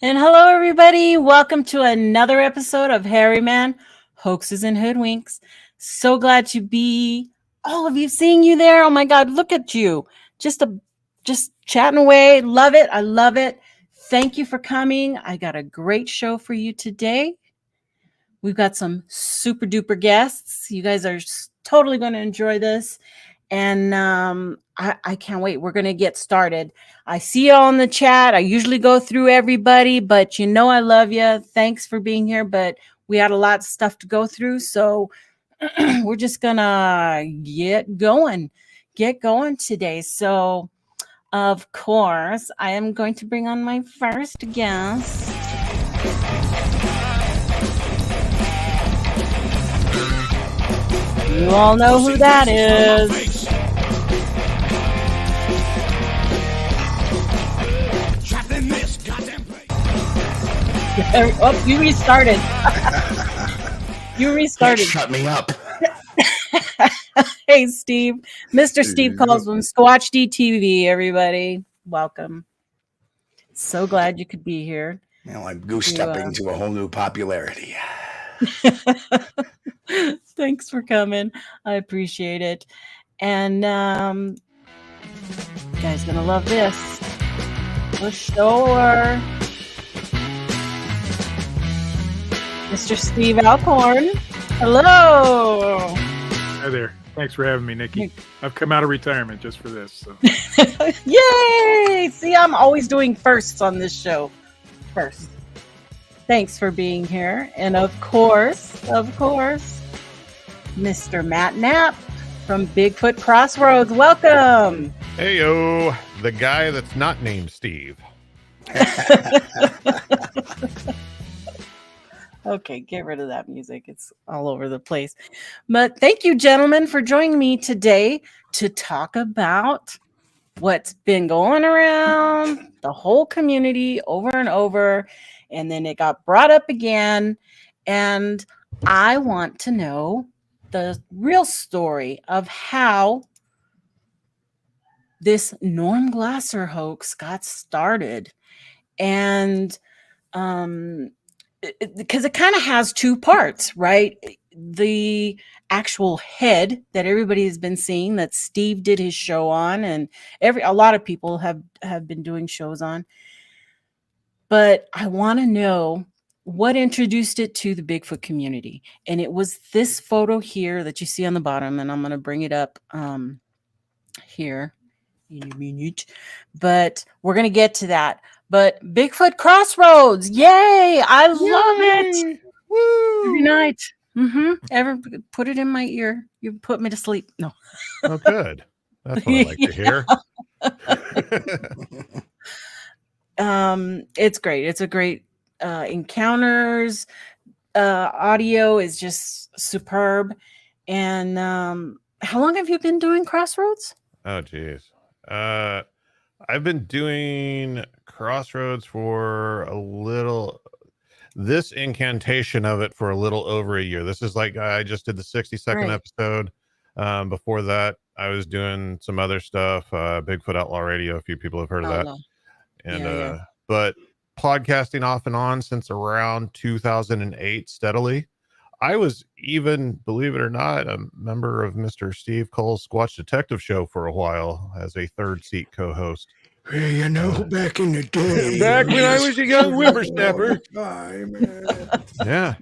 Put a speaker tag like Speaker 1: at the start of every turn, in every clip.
Speaker 1: And hello, everybody. Welcome to another episode of Hairyman, Hoaxes and Hoodwinks. So glad to be all of you, seeing you there. Oh my God, look at you. Just chatting away. Love it. I love it. Thank you for coming. I got a great show for you today. We've got some super duper guests. You guys are totally going to enjoy this. And I can't wait. We're going to get started. I see you all in the chat. I usually go through everybody, but you know I love you. Thanks for being here. But we had a lot of stuff to go through. So we're just going to get going today. So, of course, I am going to bring on my first guest. You all know who that is. Oh, you restarted. You restarted.
Speaker 2: Shut me up.
Speaker 1: Hey, Steve. Mr. Steve Kulls from SquatchDet TV, everybody. Welcome. So glad you could be here.
Speaker 2: Now I'm goose-stepping to a whole new popularity.
Speaker 1: Thanks for coming. I appreciate it. And you guys gonna love this. For sure. Mr. Steve Alcorn. Hello.
Speaker 3: Hi there. Thanks for having me, Nikki. I've come out of retirement just for this. So.
Speaker 1: Yay! See, I'm always doing firsts on this show. First. Thanks for being here. And of course, Mr. Matt Knapp from Bigfoot Crossroads. Welcome.
Speaker 4: Heyo, the guy that's not named Steve.
Speaker 1: Okay, get rid of that music. It's all over the place. But thank you, gentlemen, for joining me today to talk about what's been going around the whole community over and over. And then it got brought up again. And I want to know the real story of how this Norm Glasser hoax got started. And because it kind of has two parts, right? The actual head that everybody has been seeing that Steve did his show on, and a lot of people have been doing shows on. But I want to know what introduced it to the Bigfoot community. And it was this photo here that you see on the bottom, and I'm going to bring it up here in a minute. But we're going to get to that. But Bigfoot Crossroads, yay! I love it. Woo! Every night. Ever put it in my ear? You put me to sleep. No.
Speaker 4: Oh, good. That's what I like to hear.
Speaker 1: It's great. It's a great encounters. Audio is just superb. And how long have you been doing Crossroads?
Speaker 4: Oh, geez. I've been doing Crossroads for this incantation of it for a little over a year. This is like, I just did the 60-second episode. Before that, I was doing some other stuff, Bigfoot Outlaw Radio. A few people have heard of that. And, but podcasting off and on since around 2008 steadily. I was even, believe it or not, a member of Mr. Steve Kulls' Squatch Detective Show for a while as a third seat co-host.
Speaker 2: Hey, you know, back in the day.
Speaker 4: Back when I was a young whippersnapper. Yeah.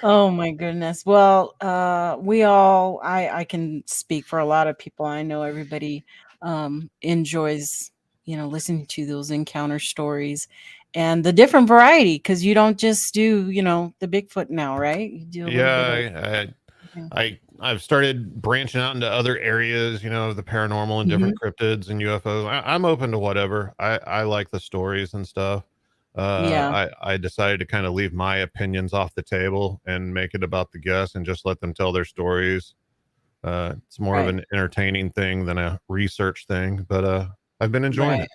Speaker 1: Oh my goodness. Well, I can speak for a lot of people. I know everybody enjoys, listening to those encounter stories and the different variety, because you don't just do, the Bigfoot now, right? You do
Speaker 4: I've started branching out into other areas, the paranormal and different cryptids and UFOs. I'm open to whatever. I like the stories and stuff. I decided to kind of leave my opinions off the table and make it about the guests and just let them tell their stories. It's more of an entertaining thing than a research thing, but I've been enjoying it.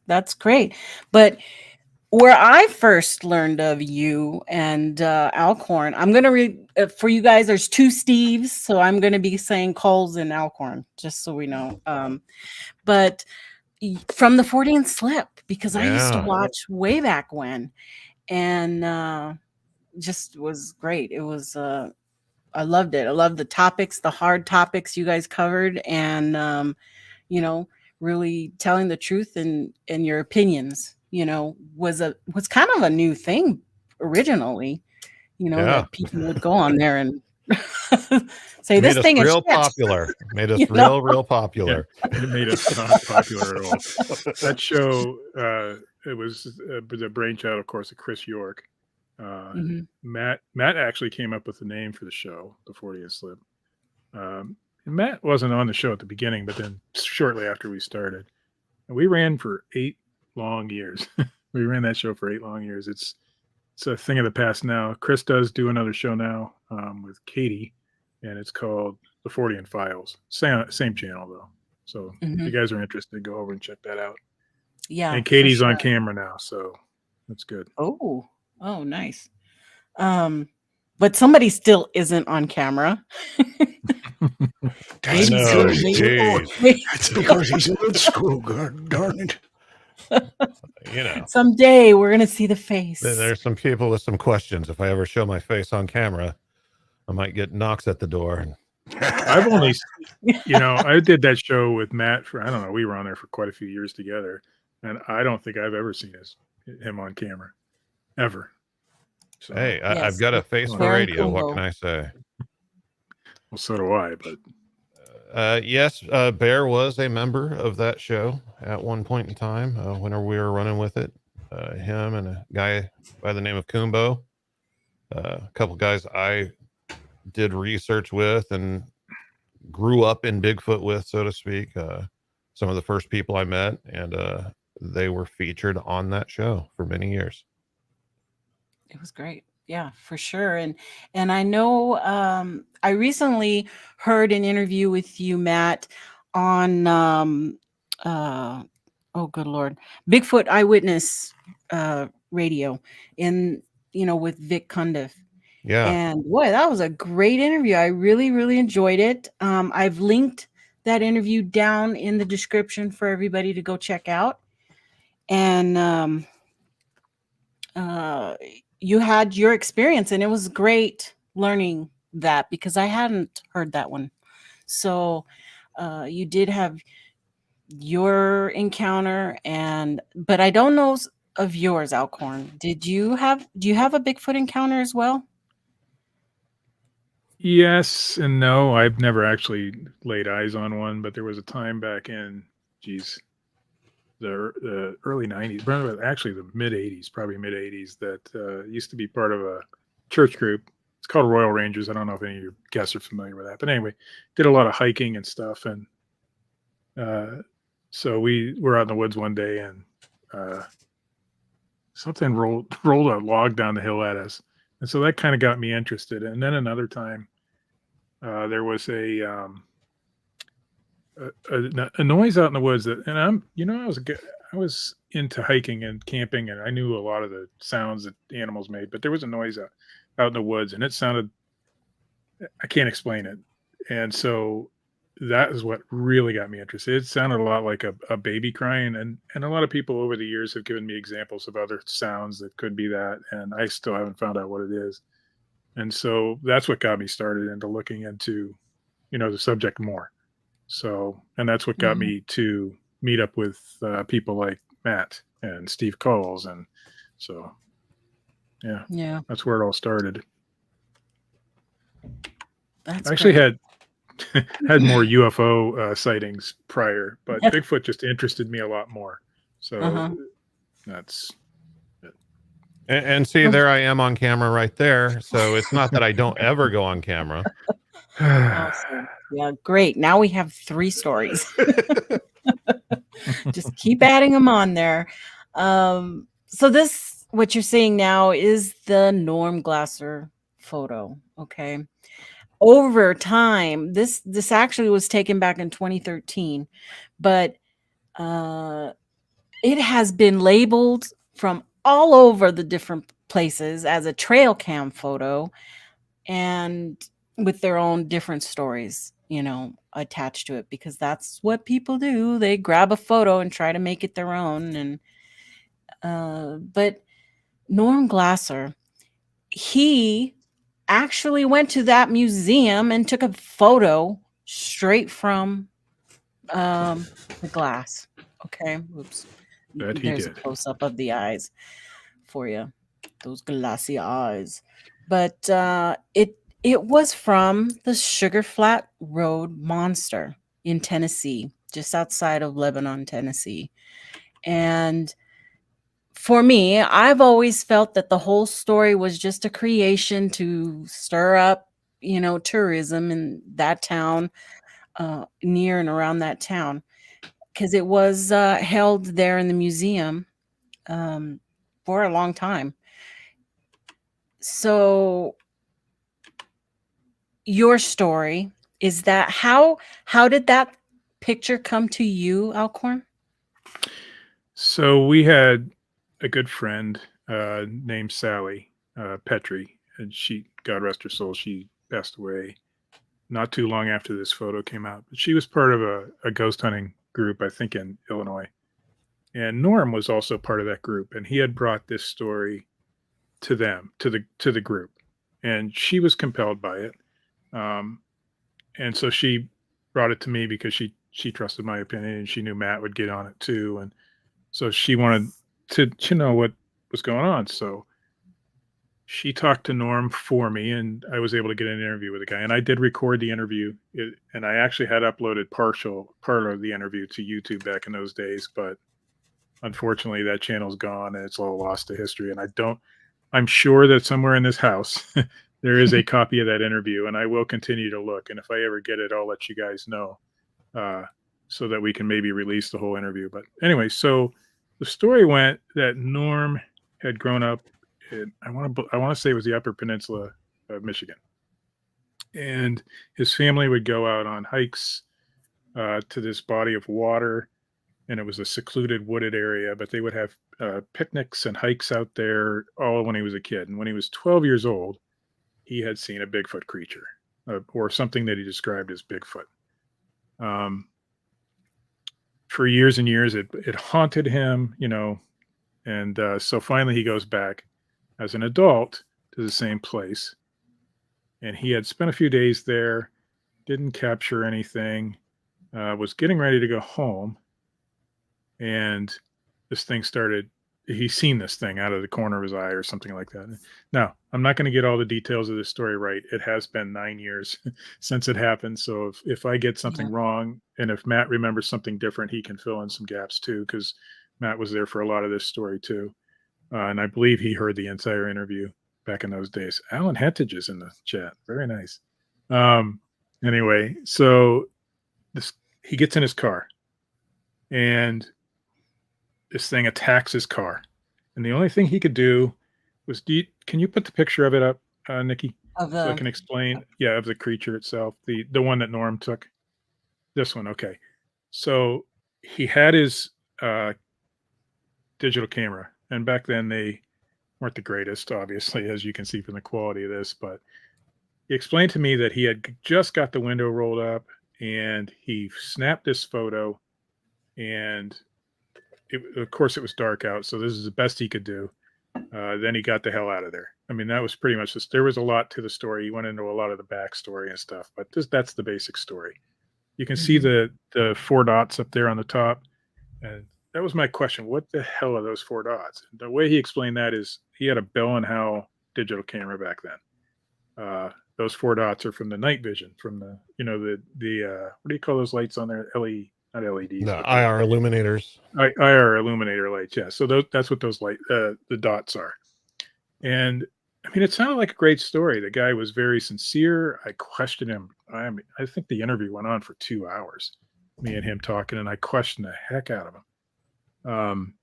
Speaker 1: That's great. But where I first learned of you and Alcorn, I'm going to read for you guys. There's two Steves, so I'm going to be saying Kulls and Alcorn, just so we know. But from the Fortean Slip, because I used to
Speaker 4: Yeah.
Speaker 1: watch way back when, and just was great. It was I loved it. I loved the topics, the hard topics you guys covered, and you know, really telling the truth and your opinions, you know, was kind of a new thing originally, you know,
Speaker 4: Yeah.
Speaker 1: that people would go on there and say
Speaker 4: Made
Speaker 1: this
Speaker 4: us
Speaker 1: thing is
Speaker 4: real
Speaker 1: shit.
Speaker 4: popular. Made us
Speaker 1: You know?
Speaker 4: real popular.
Speaker 3: It made us not popular at all. That show, it was the brainchild, of course, of Chris York.
Speaker 1: Mhm.
Speaker 3: Matt actually came up with the name for the show, the Fortean Slip. Matt wasn't on the show at the beginning, but then shortly after we started, and we ran for 8 long years. We ran that show for 8 long years. It's a thing of the past now. Chris does do another show now with Katie, and it's called The Fortean Files. Same channel though. So if you guys are interested, go over and check that out.
Speaker 1: Yeah.
Speaker 3: And Katie's
Speaker 1: for
Speaker 3: on
Speaker 1: sure.
Speaker 3: camera now, so that's good.
Speaker 1: Oh, nice. But somebody still isn't on camera.
Speaker 2: That's
Speaker 4: I know,
Speaker 2: because he's old.
Speaker 1: maybe-
Speaker 2: That's because he's old school. God darn it.
Speaker 4: You know,
Speaker 1: someday we're gonna see the face.
Speaker 4: there's some people with some questions. If I ever show my face on camera, I might get knocks at the door.
Speaker 3: I've only, I did that show with Matt for, I don't know, we were on there for quite a few years together, and I don't think I've ever seen him on camera, ever. So,
Speaker 4: Hey,
Speaker 1: Yes.
Speaker 4: I've got a face for
Speaker 1: Very
Speaker 4: radio. What
Speaker 1: cool.
Speaker 4: can I say?
Speaker 3: well, so do I, but
Speaker 4: Yes, Bear was a member of that show at one point in time, whenever we were running with it. Him and a guy by the name of Kumbo, a couple guys I did research with and grew up in Bigfoot with, so to speak. Some of the first people I met, and they were featured on that show for many years.
Speaker 1: It was great. Yeah, for sure. And I know I recently heard an interview with you, Matt, on oh good Lord, Bigfoot Eyewintess radio with Vic Cundiff.
Speaker 4: Yeah.
Speaker 1: And boy, that was a great interview. I really, really enjoyed it. I've linked that interview down in the description for everybody to go check out. And you had your experience, and it was great learning that, because I hadn't heard that one. So you did have your encounter, but I don't know of yours, Alcorn. Do you have a Bigfoot encounter as well?
Speaker 3: yes and no. I've never actually laid eyes on one, but there was a time back in, the early 90s, actually the mid 80s, probably mid 80s, that used to be part of a church group. It's called Royal Rangers. I don't know if any of your guests are familiar with that, but anyway, did a lot of hiking and stuff. And so we were out in the woods one day, and something rolled a log down the hill at us. And so that kind of got me interested. And then another time, there was a noise out in the woods and I was into hiking and camping, and I knew a lot of the sounds that animals made, but there was a noise out in the woods, and it sounded, I can't explain it. And so that is what really got me interested. It sounded a lot like a baby crying, and a lot of people over the years have given me examples of other sounds that could be that, and I still haven't found out what it is. And so that's what got me started into looking into, the subject more. So, and that's what got me to meet up with people like Matt and Steve Kulls. And so, yeah, that's where it all started.
Speaker 1: That's
Speaker 3: I actually
Speaker 1: great.
Speaker 3: had more UFO sightings prior, but Bigfoot just interested me a lot more. So that's it.
Speaker 4: And see, there I am on camera right there. So it's not that I don't ever go on camera.
Speaker 1: Awesome. Yeah, great. Now we have 3 stories. Just keep adding them on there. So this, what you're seeing now, is the Norm Glasser photo. Okay. Over time, this actually was taken back in 2013, but it has been labeled from all over the different places as a trail cam photo, and with their own different stories. attached to it, because that's what people do. They grab a photo and try to make it their own. And but Norm Glasser, he actually went to that museum and took a photo straight from the glass. Okay, oops.
Speaker 3: Bet he
Speaker 1: There's a
Speaker 3: did.
Speaker 1: close-up of the eyes for you, those glassy eyes. But it was from the Sugar Flat Road Monster in Tennessee, just outside of Lebanon, Tennessee. And for me, I've always felt that the whole story was just a creation to stir up, tourism in that town, near and around that town, because it was held there in the museum for a long time. So your story is that how did that picture come to you, Alcorn?
Speaker 3: So we had a good friend named Sally Petrie, and she, God rest her soul, she passed away not too long after this photo came out. But she was part of a ghost hunting group, I think, in Illinois. And Norm was also part of that group, and he had brought this story to them, to the group, and she was compelled by it. And so she brought it to me because she trusted my opinion, and she knew Matt would get on it too. And so she wanted to know what was going on. So she talked to Norm for me, and I was able to get an interview with the guy. And I did record the interview, and I actually had uploaded part of the interview to YouTube back in those days. But unfortunately, that channel's gone, and it's all lost to history. And I'm sure that somewhere in this house there is a copy of that interview, and I will continue to look. And if I ever get it, I'll let you guys know, so that we can maybe release the whole interview. But anyway, so the story went that Norm had grown up in, I want to say it was the Upper Peninsula of Michigan, and his family would go out on hikes to this body of water, and it was a secluded wooded area, but they would have picnics and hikes out there all when he was a kid. And when he was 12 years old, he had seen a Bigfoot creature, or something that he described as Bigfoot. For years and years, it haunted him, and so finally he goes back as an adult to the same place. And he had spent a few days there, didn't capture anything, was getting ready to go home. And this thing started, he's seen this thing out of the corner of his eye or something like that. Now, I'm not going to get all the details of this story right. It has been 9 years since it happened. So if I get something wrong, and if Matt remembers something different, he can fill in some gaps too, because Matt was there for a lot of this story too. And I believe he heard the entire interview back in those days. Alan Hentage is in the chat. Very nice. Anyway, so he gets in his car, and this thing attacks his car. And the only thing he could do was, can you put the picture of it up, Nikki? So I can explain, of the creature itself, the one that Norm took. This one, okay. So he had his digital camera, and back then they weren't the greatest, obviously, as you can see from the quality of this, but he explained to me that he had just got the window rolled up, and he snapped this photo, and of course it was dark out, so this is the best he could do. Then he got the hell out of there. I mean, that was pretty much this. There was a lot to the story. He went into a lot of the backstory and stuff, but that's the basic story. You can see the 4 dots up there on the top, and that was my question. What the hell are those 4 dots? And the way he explained that is he had a Bell and Howell digital camera back then. Those 4 dots are from the night vision, from the what do you call those lights on there? Not LEDs.
Speaker 4: No, IR illuminators.
Speaker 3: IR illuminator lights, yeah. So that's what those the dots are. And I mean, it sounded like a great story. The guy was very sincere. I questioned him. I think the interview went on for 2 hours, me and him talking, and I questioned the heck out of him.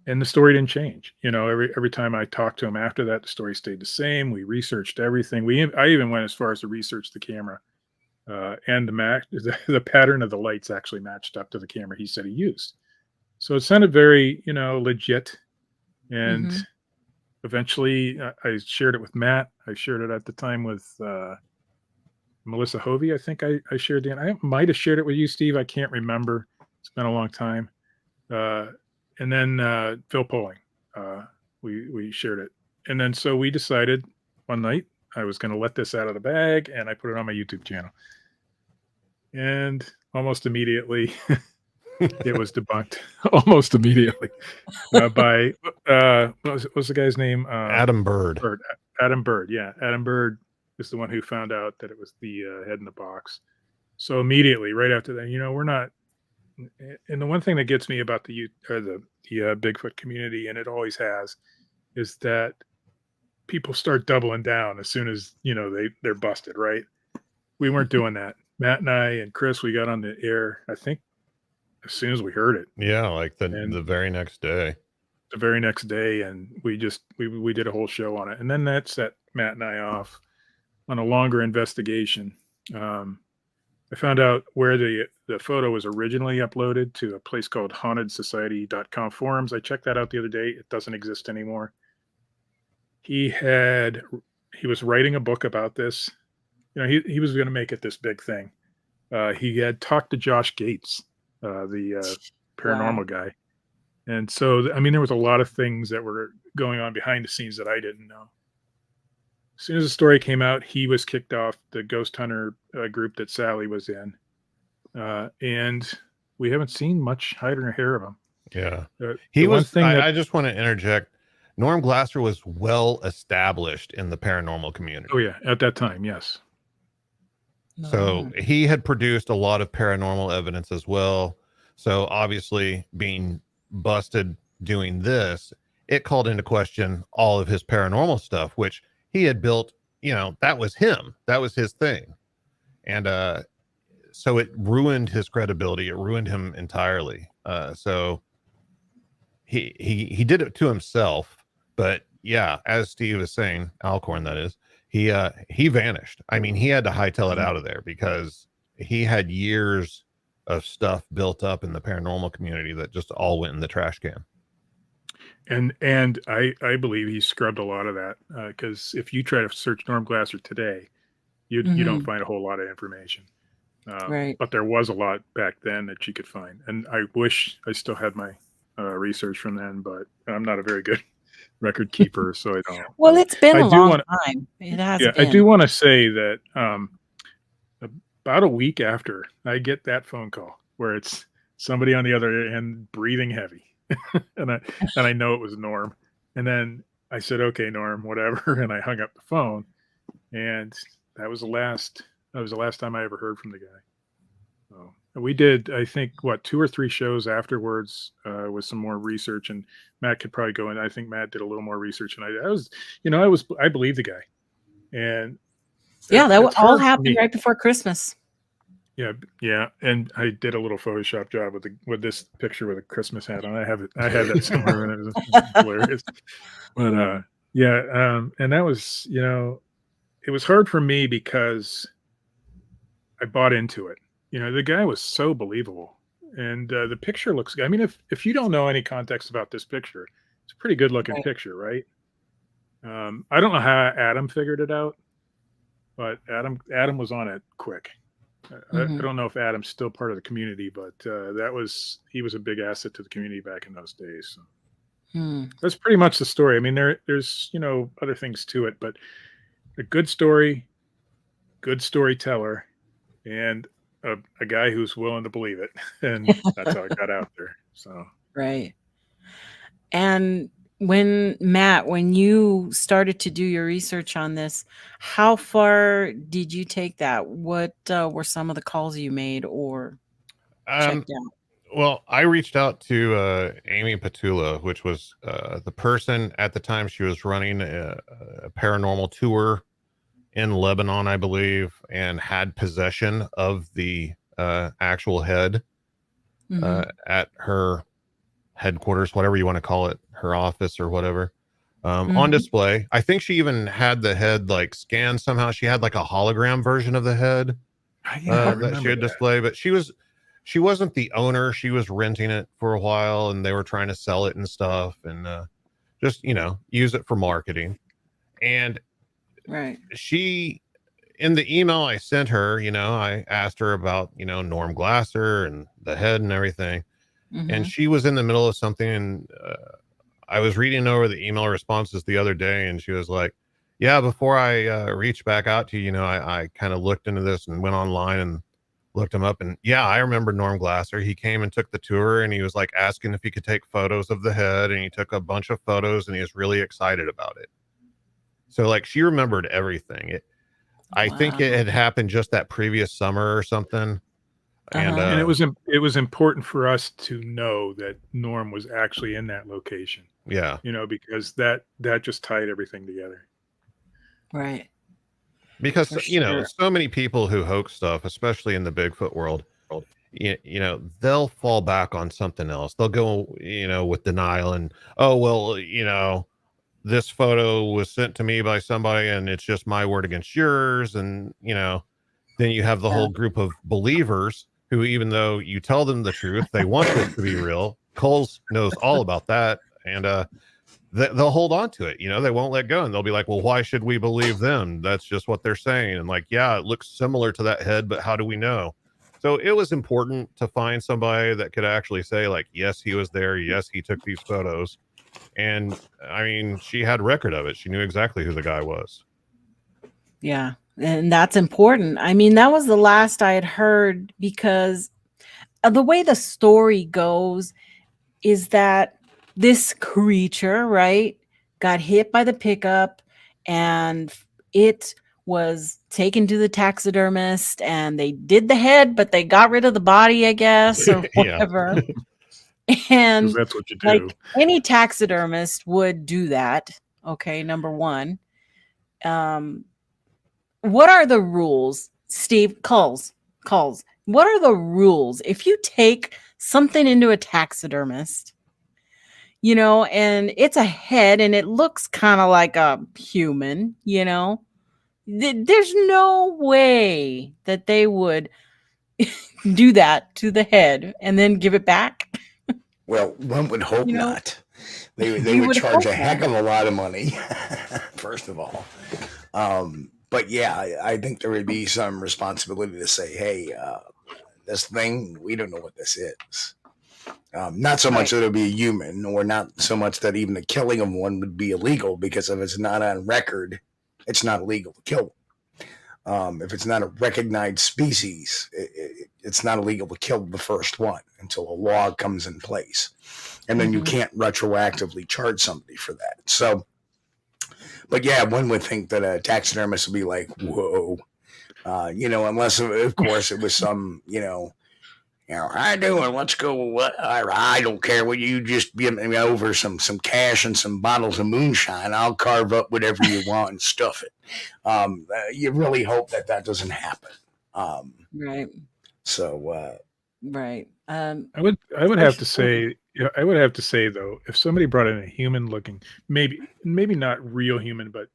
Speaker 3: And the story didn't change. Every time I talked to him after that, the story stayed the same. We researched everything. I even went as far as to research the camera. And the pattern of the lights actually matched up to the camera he said he used. So it sounded very, legit. And eventually I shared it with Matt. I shared it at the time with Melissa Hovey. I think I shared the. I might have shared it with you, Steve. I can't remember. It's been a long time. And then Phil Poling. We shared it, and then so we decided one night I was going to let this out of the bag, and I put it on my YouTube channel. And almost immediately, it was debunked. Almost immediately by what was the guy's name?
Speaker 4: Adam Bird.
Speaker 3: Adam Bird. Yeah, Adam Bird is the one who found out that it was the head in the box. So immediately, right after that, we're not. And the one thing that gets me about the Bigfoot community, and it always has, is that people start doubling down as soon as they're busted. Right? We weren't doing that. Matt and I and Chris, we got on the air, I think, as soon as we heard it.
Speaker 4: Yeah, like the very next day.
Speaker 3: The very next day, and we did a whole show on it. And then that set Matt and I off on a longer investigation. I found out where the photo was originally uploaded to a place called hauntedsociety.com forums. I checked that out the other day. It doesn't exist anymore. He was writing a book about this. He was going to make it this big thing. He had talked to Josh Gates, the paranormal guy. And so, there was a lot of things that were going on behind the scenes that I didn't know. As soon as the story came out, he was kicked off the ghost hunter group that Sally was in. And we haven't seen much hide or hair of him.
Speaker 4: Yeah. I just want to interject. Norm Glasser was well established in the paranormal community.
Speaker 3: Oh, yeah. At that time, yes.
Speaker 4: So he had produced a lot of paranormal evidence as well. So obviously being busted doing this, it called into question all of his paranormal stuff, which he had built, that was him. That was his thing. And so it ruined his credibility. It ruined him entirely. So he did it to himself. But yeah, as Steve is saying, Alcorn, that is, he vanished. He had to hightail it out of there because he had years of stuff built up in the paranormal community that just all went in the trash can.
Speaker 3: And I believe he scrubbed a lot of that because if you try to search Norm Glasser today, you don't find a whole lot of information.
Speaker 1: Right.
Speaker 3: But there was a lot back then that you could find. And I wish I still had my research from then, but I'm not a very good record keeper, so I don't.
Speaker 1: Well, it's been a long time. It has been.
Speaker 3: I do want to say that about a week after I get that phone call where it's somebody on the other end breathing heavy, and I know it was Norm, and then I said, "Okay, Norm, whatever," and I hung up the phone, and that was the last time I ever heard from the guy. So we did, I think, 2 or 3 shows afterwards with some more research, and Matt could probably go in. I think Matt did a little more research, and I believe the guy, and
Speaker 1: that all happened right before Christmas.
Speaker 3: Yeah, and I did a little Photoshop job with this picture with a Christmas hat on. I had that somewhere, and it was hilarious. But and that was, it was hard for me because I bought into it. The guy was so believable, and the picture looks good. If you don't know any context about this picture, it's a pretty good looking picture, right? I don't know how Adam figured it out, but Adam was on it quick. I don't know if Adam's still part of the community, but he was a big asset to the community back in those days. So. That's pretty much the story. There's other things to it, but a good story, good storyteller, and a guy who's willing to believe it, and that's how it got out there. So
Speaker 1: right. And when you started to do your research on this, how far did you take that? What were some of the calls you made or checked out?
Speaker 4: Well, I reached out to Amy Petula, which was the person at the time. She was running a paranormal tour in Lebanon, I believe, and had possession of the actual head at her headquarters, whatever you want to call it, her office or whatever, on display. I think she even had the head scanned somehow. She had a hologram version of the head that she had displayed, but she wasn't the owner. She was renting it for a while, and they were trying to sell it and stuff, and just use it for marketing. And
Speaker 1: right,
Speaker 4: she in the email I sent her, I asked her about, Norm Glasser and the head and everything. And she was in the middle of something. And I was reading over the email responses the other day, and she was like, yeah, before I reached back out to you, I kind of looked into this and went online and looked him up. And yeah, I remember Norm Glasser. He came and took the tour, and he was like asking if he could take photos of the head, and he took a bunch of photos, and he was really excited about it. So like she remembered everything. I think it had happened just that previous summer or something. And
Speaker 3: it was important for us to know that Norm was actually in that location.
Speaker 4: Yeah.
Speaker 3: Because that just tied everything together.
Speaker 1: Right.
Speaker 4: Because, so many people who hoax stuff, especially in the Bigfoot world, they'll fall back on something else. They'll go, with denial and, oh, well, this photo was sent to me by somebody and it's just my word against yours. And, then you have the whole group of believers who, even though you tell them the truth, they want this to be real. Kulls knows all about that. And, they'll hold on to it. They won't let go, and they'll be like, well, why should we believe them? That's just what they're saying. And like, yeah, it looks similar to that head, but how do we know? So it was important to find somebody that could actually say like, yes, he was there. Yes, he took these photos. And I mean, she had record of it. She knew exactly who the guy was.
Speaker 1: Yeah. And that's important. I mean, that was the last I had heard, because the way the story goes is that this creature, right, got hit by the pickup, and it was taken to the taxidermist, and they did the head, but they got rid of the body, I guess, or whatever. And
Speaker 3: that's what you do.
Speaker 1: Like any taxidermist would do that. Okay, number one. What are the rules, Steve Kulls? What are the rules if you take something into a taxidermist? And it's a head and it looks kind of like a human, there's no way that they would do that to the head and then give it back.
Speaker 2: Well, one would hope not. They would charge a heck of a lot of money, first of all. But yeah, I think there would be some responsibility to say, hey, this thing, we don't know what this is. Not so much that it would be a human, or not so much that even the killing of one would be illegal, because if it's not on record, it's not illegal to kill one. If it's not a recognized species, it's not illegal to kill the first one until a law comes in place. And then you can't retroactively charge somebody for that. So, but yeah, one would think that a taxidermist would be like, whoa, unless, of course, it was some, I do, and let's go. I don't care what you just give me over some cash and some bottles of moonshine. I'll carve up whatever you want and stuff it. You really hope that doesn't happen.
Speaker 1: Right.
Speaker 2: So.
Speaker 1: Right.
Speaker 3: I would have to say, though, if somebody brought in a human looking, maybe not real human, but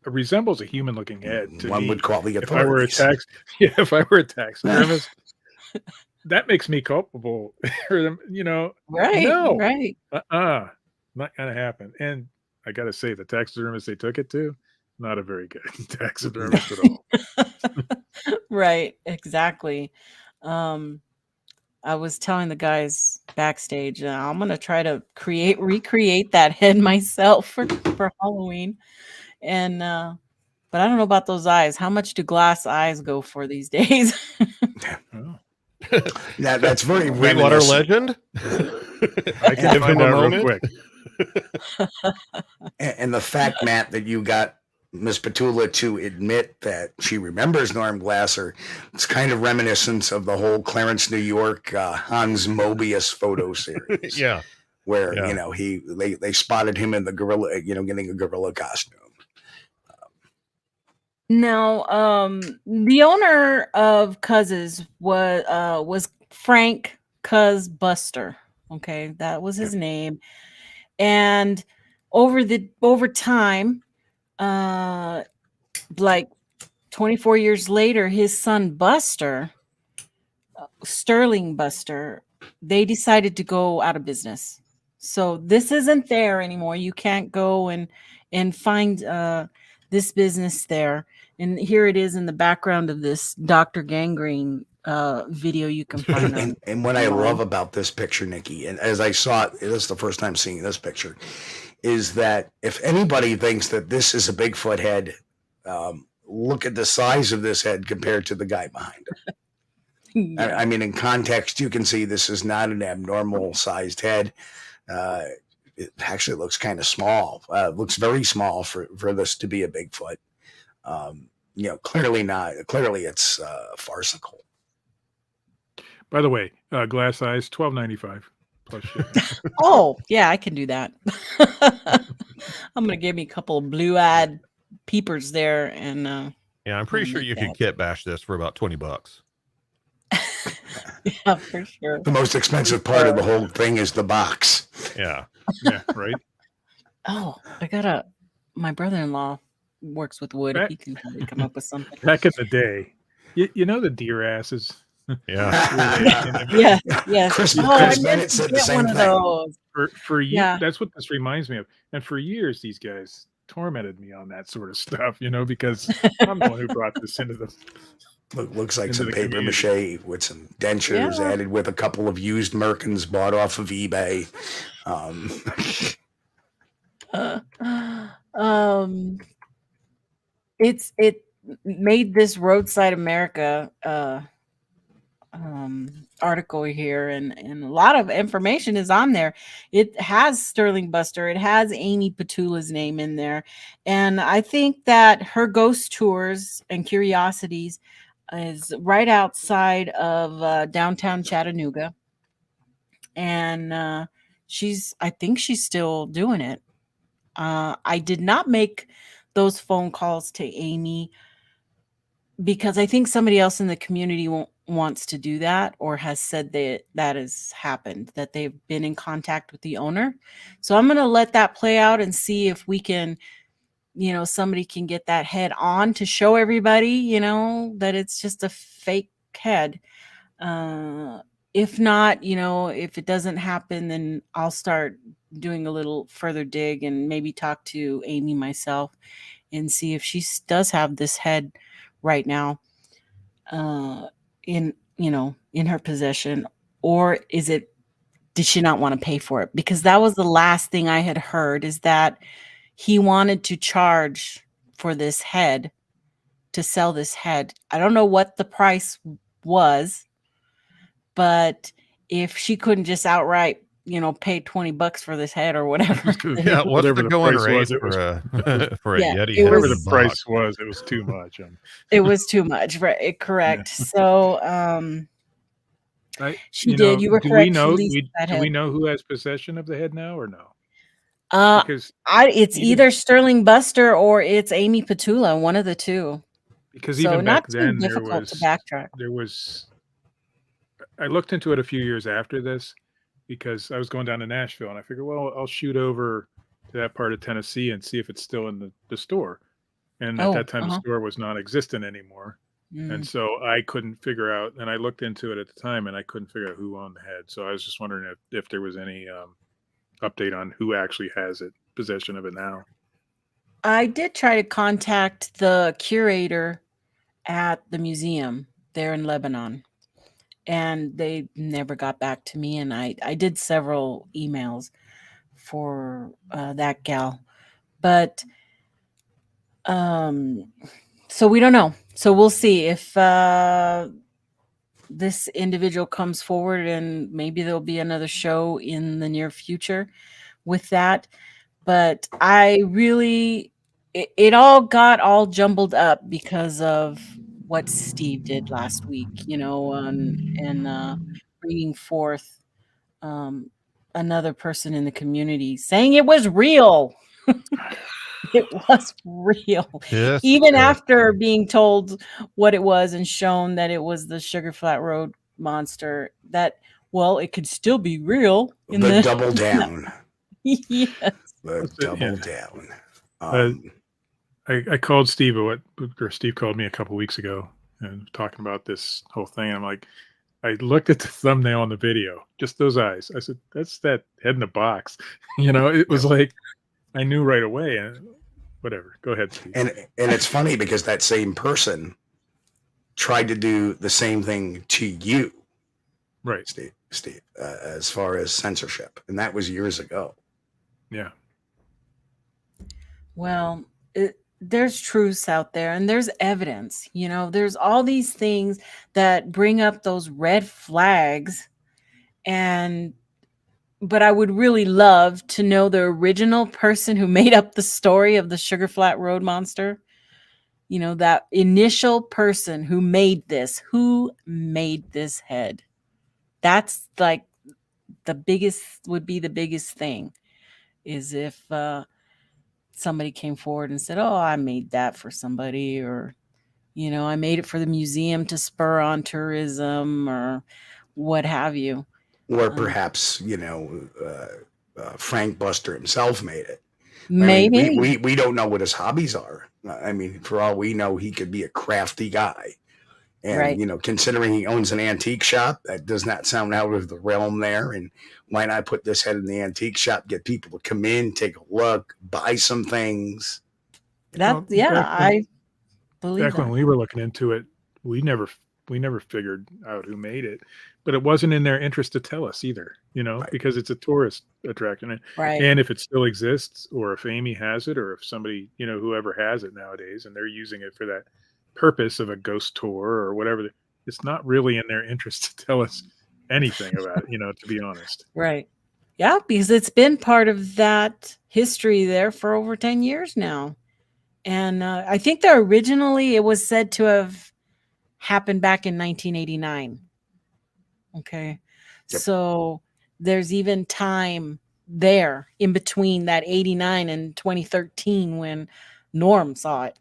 Speaker 3: resembles a human looking head, to
Speaker 2: one
Speaker 3: me,
Speaker 2: would call the
Speaker 3: if I were a taxidermist, that makes me culpable.
Speaker 1: Right.
Speaker 3: No,
Speaker 1: Right.
Speaker 3: not gonna happen. And I gotta say, the taxidermist they took it to, not a very good taxidermist at all.
Speaker 1: Right. Exactly. I was telling the guys backstage, I'm gonna try to recreate that head myself for Halloween, and but I don't know about those eyes. How much do glass eyes go for these days?
Speaker 3: Oh.
Speaker 2: That's very
Speaker 4: Water legend.
Speaker 3: I can find out real quick.
Speaker 2: And the fact, Matt, that you got Miss Petula to admit that she remembers Norm Glasser, it's kind of reminiscent of the whole Clarence, New York, Hans Mobius photo series.
Speaker 4: Yeah.
Speaker 2: Where, they spotted him in the gorilla, getting a gorilla costume.
Speaker 1: Now, the owner of Cuz's was Frank Cuz Buster. Okay, that was his name. And over time, like 24 years later, his son Buster, Sterling Buster, they decided to go out of business. So this isn't there anymore. You can't go and find this business there. And here it is in the background of this Dr. Gangrene video you can find on.
Speaker 2: And what I love about this picture, Nikki, and as I saw it, this is the first time seeing this picture, is that if anybody thinks that this is a Bigfoot head, look at the size of this head compared to the guy behind it. Yeah. I mean, in context, you can see this is not an abnormal sized head. It actually looks kind of small. Looks very small for this to be a Bigfoot. Clearly not. Clearly, it's farcical.
Speaker 3: By the way, glass eyes, $12.95 plus shipping.
Speaker 1: Oh, yeah, I can do that. I'm gonna give me a couple of blue-eyed peepers there, and
Speaker 4: yeah, I'm pretty sure you could kit bash this for about $20.
Speaker 1: Yeah, for sure.
Speaker 2: The most expensive part of the whole thing is the box.
Speaker 4: Yeah.
Speaker 3: Yeah, right.
Speaker 1: Oh, my brother-in-law works with wood. He can probably come up with something.
Speaker 3: Back in the day, you know the deer asses.
Speaker 4: Yeah.
Speaker 1: Yeah. Yes.
Speaker 2: Chris
Speaker 1: Bennett
Speaker 2: said the same
Speaker 1: one
Speaker 2: thing.
Speaker 1: of those.
Speaker 3: For years, that's what this reminds me of. And for years, these guys tormented me on that sort of stuff, because I'm the one who brought this into the.
Speaker 2: Looks like some paper mache with some dentures added with a couple of used Merkins bought off of eBay.
Speaker 1: It made this Roadside America article here, and a lot of information is on there. It has Sterling Buster, it has Amy Petula's name in there, and I think that her ghost tours and curiosities is right outside of downtown Chattanooga, and I think she's still doing it. I did not make those phone calls to Amy because I think somebody else in the community wants to do that, or has said that has happened, that they've been in contact with the owner. So I'm going to let that play out and see if we can, somebody can get that head on to show everybody, that it's just a fake head. If not, if it doesn't happen, then I'll start doing a little further dig and maybe talk to Amy myself and see if she does have this head right now in her possession, or did she not want to pay for it? Because that was the last thing I had heard, is that he wanted to charge for this head, to sell this head. I don't know what the price was, but if she couldn't just outright, pay $20 for this head or whatever.
Speaker 4: Yeah, what's the going rate for a Yeti head?
Speaker 3: Whatever the price was, it was too much.
Speaker 1: It was too much, right? Correct. Yeah. So she did. You were correct.
Speaker 3: Do we know who has possession of the head now, or no?
Speaker 1: Because it's either Sterling Buster or it's Amy Petula, one of the two.
Speaker 3: Because even back then,
Speaker 1: to backtrack.
Speaker 3: I looked into it a few years after this, because I was going down to Nashville, and I figured, well, I'll shoot over to that part of Tennessee and see if it's still in the store. And at that time, the store was non-existent anymore. And so I couldn't figure out, and I looked into it at the time, and I couldn't figure out who owned the head. So I was just wondering if there was any update on who actually has possession of it now.
Speaker 1: I did try to contact the curator at the museum there in Lebanon, and they never got back to me. And I did several emails for that gal, but so we don't know. So we'll see if this individual comes forward, and maybe there'll be another show in the near future with that. But it all got all jumbled up because of what Steve did last week, and bringing forth another person in the community saying it was real. It was real. Yes, even after being told what it was and shown that it was the Sugar Flat Road monster, that, well, it could still be real.
Speaker 2: The double down.
Speaker 1: Yes.
Speaker 2: The double down.
Speaker 3: I called Steve, or Steve called me a couple weeks ago, and talking about this whole thing. I'm like, I looked at the thumbnail on the video, just those eyes. I said, that's that head in the box. It was like, I knew right away. And whatever. Go ahead, Steve.
Speaker 2: And it's funny because that same person tried to do the same thing to you,
Speaker 3: right,
Speaker 2: Steve, as far as censorship, and that was years ago.
Speaker 3: Yeah.
Speaker 1: Well, there's truths out there, and there's evidence. There's all these things that bring up those red flags, but I would really love to know the original person who made up the story of the Sugar Flat Road monster. That initial person who made this head. That's like would be the biggest thing, is if somebody came forward and said, oh, I made that for somebody, or, I made it for the museum to spur on tourism, or what have you.
Speaker 2: Or perhaps, Frank Buster himself made it.
Speaker 1: Maybe.
Speaker 2: I mean, we don't know what his hobbies are. I mean, for all we know, he could be a crafty guy. And,
Speaker 1: right.
Speaker 2: Considering he owns an antique shop, that does not sound out of the realm there. And why not put this head in the antique shop, get people to come in, take a look, buy some things?
Speaker 1: I believe
Speaker 3: back when we were looking into it, we never figured out who made it, but it wasn't in their interest to tell us either,
Speaker 2: Right.
Speaker 3: because it's a tourist attraction.
Speaker 1: Right.
Speaker 3: And if it still exists, or if Amy has it, or if somebody, whoever has it nowadays, and they're using it for that purpose of a ghost tour or whatever, it's not really in their interest to tell us anything about it, to be honest.
Speaker 1: Right. Yeah, because it's been part of that history there for over 10 years now. And I think that originally it was said to have happened back in 1989. Okay.
Speaker 2: Yep.
Speaker 1: So there's even time there in between that 89 and 2013 when Norm saw it.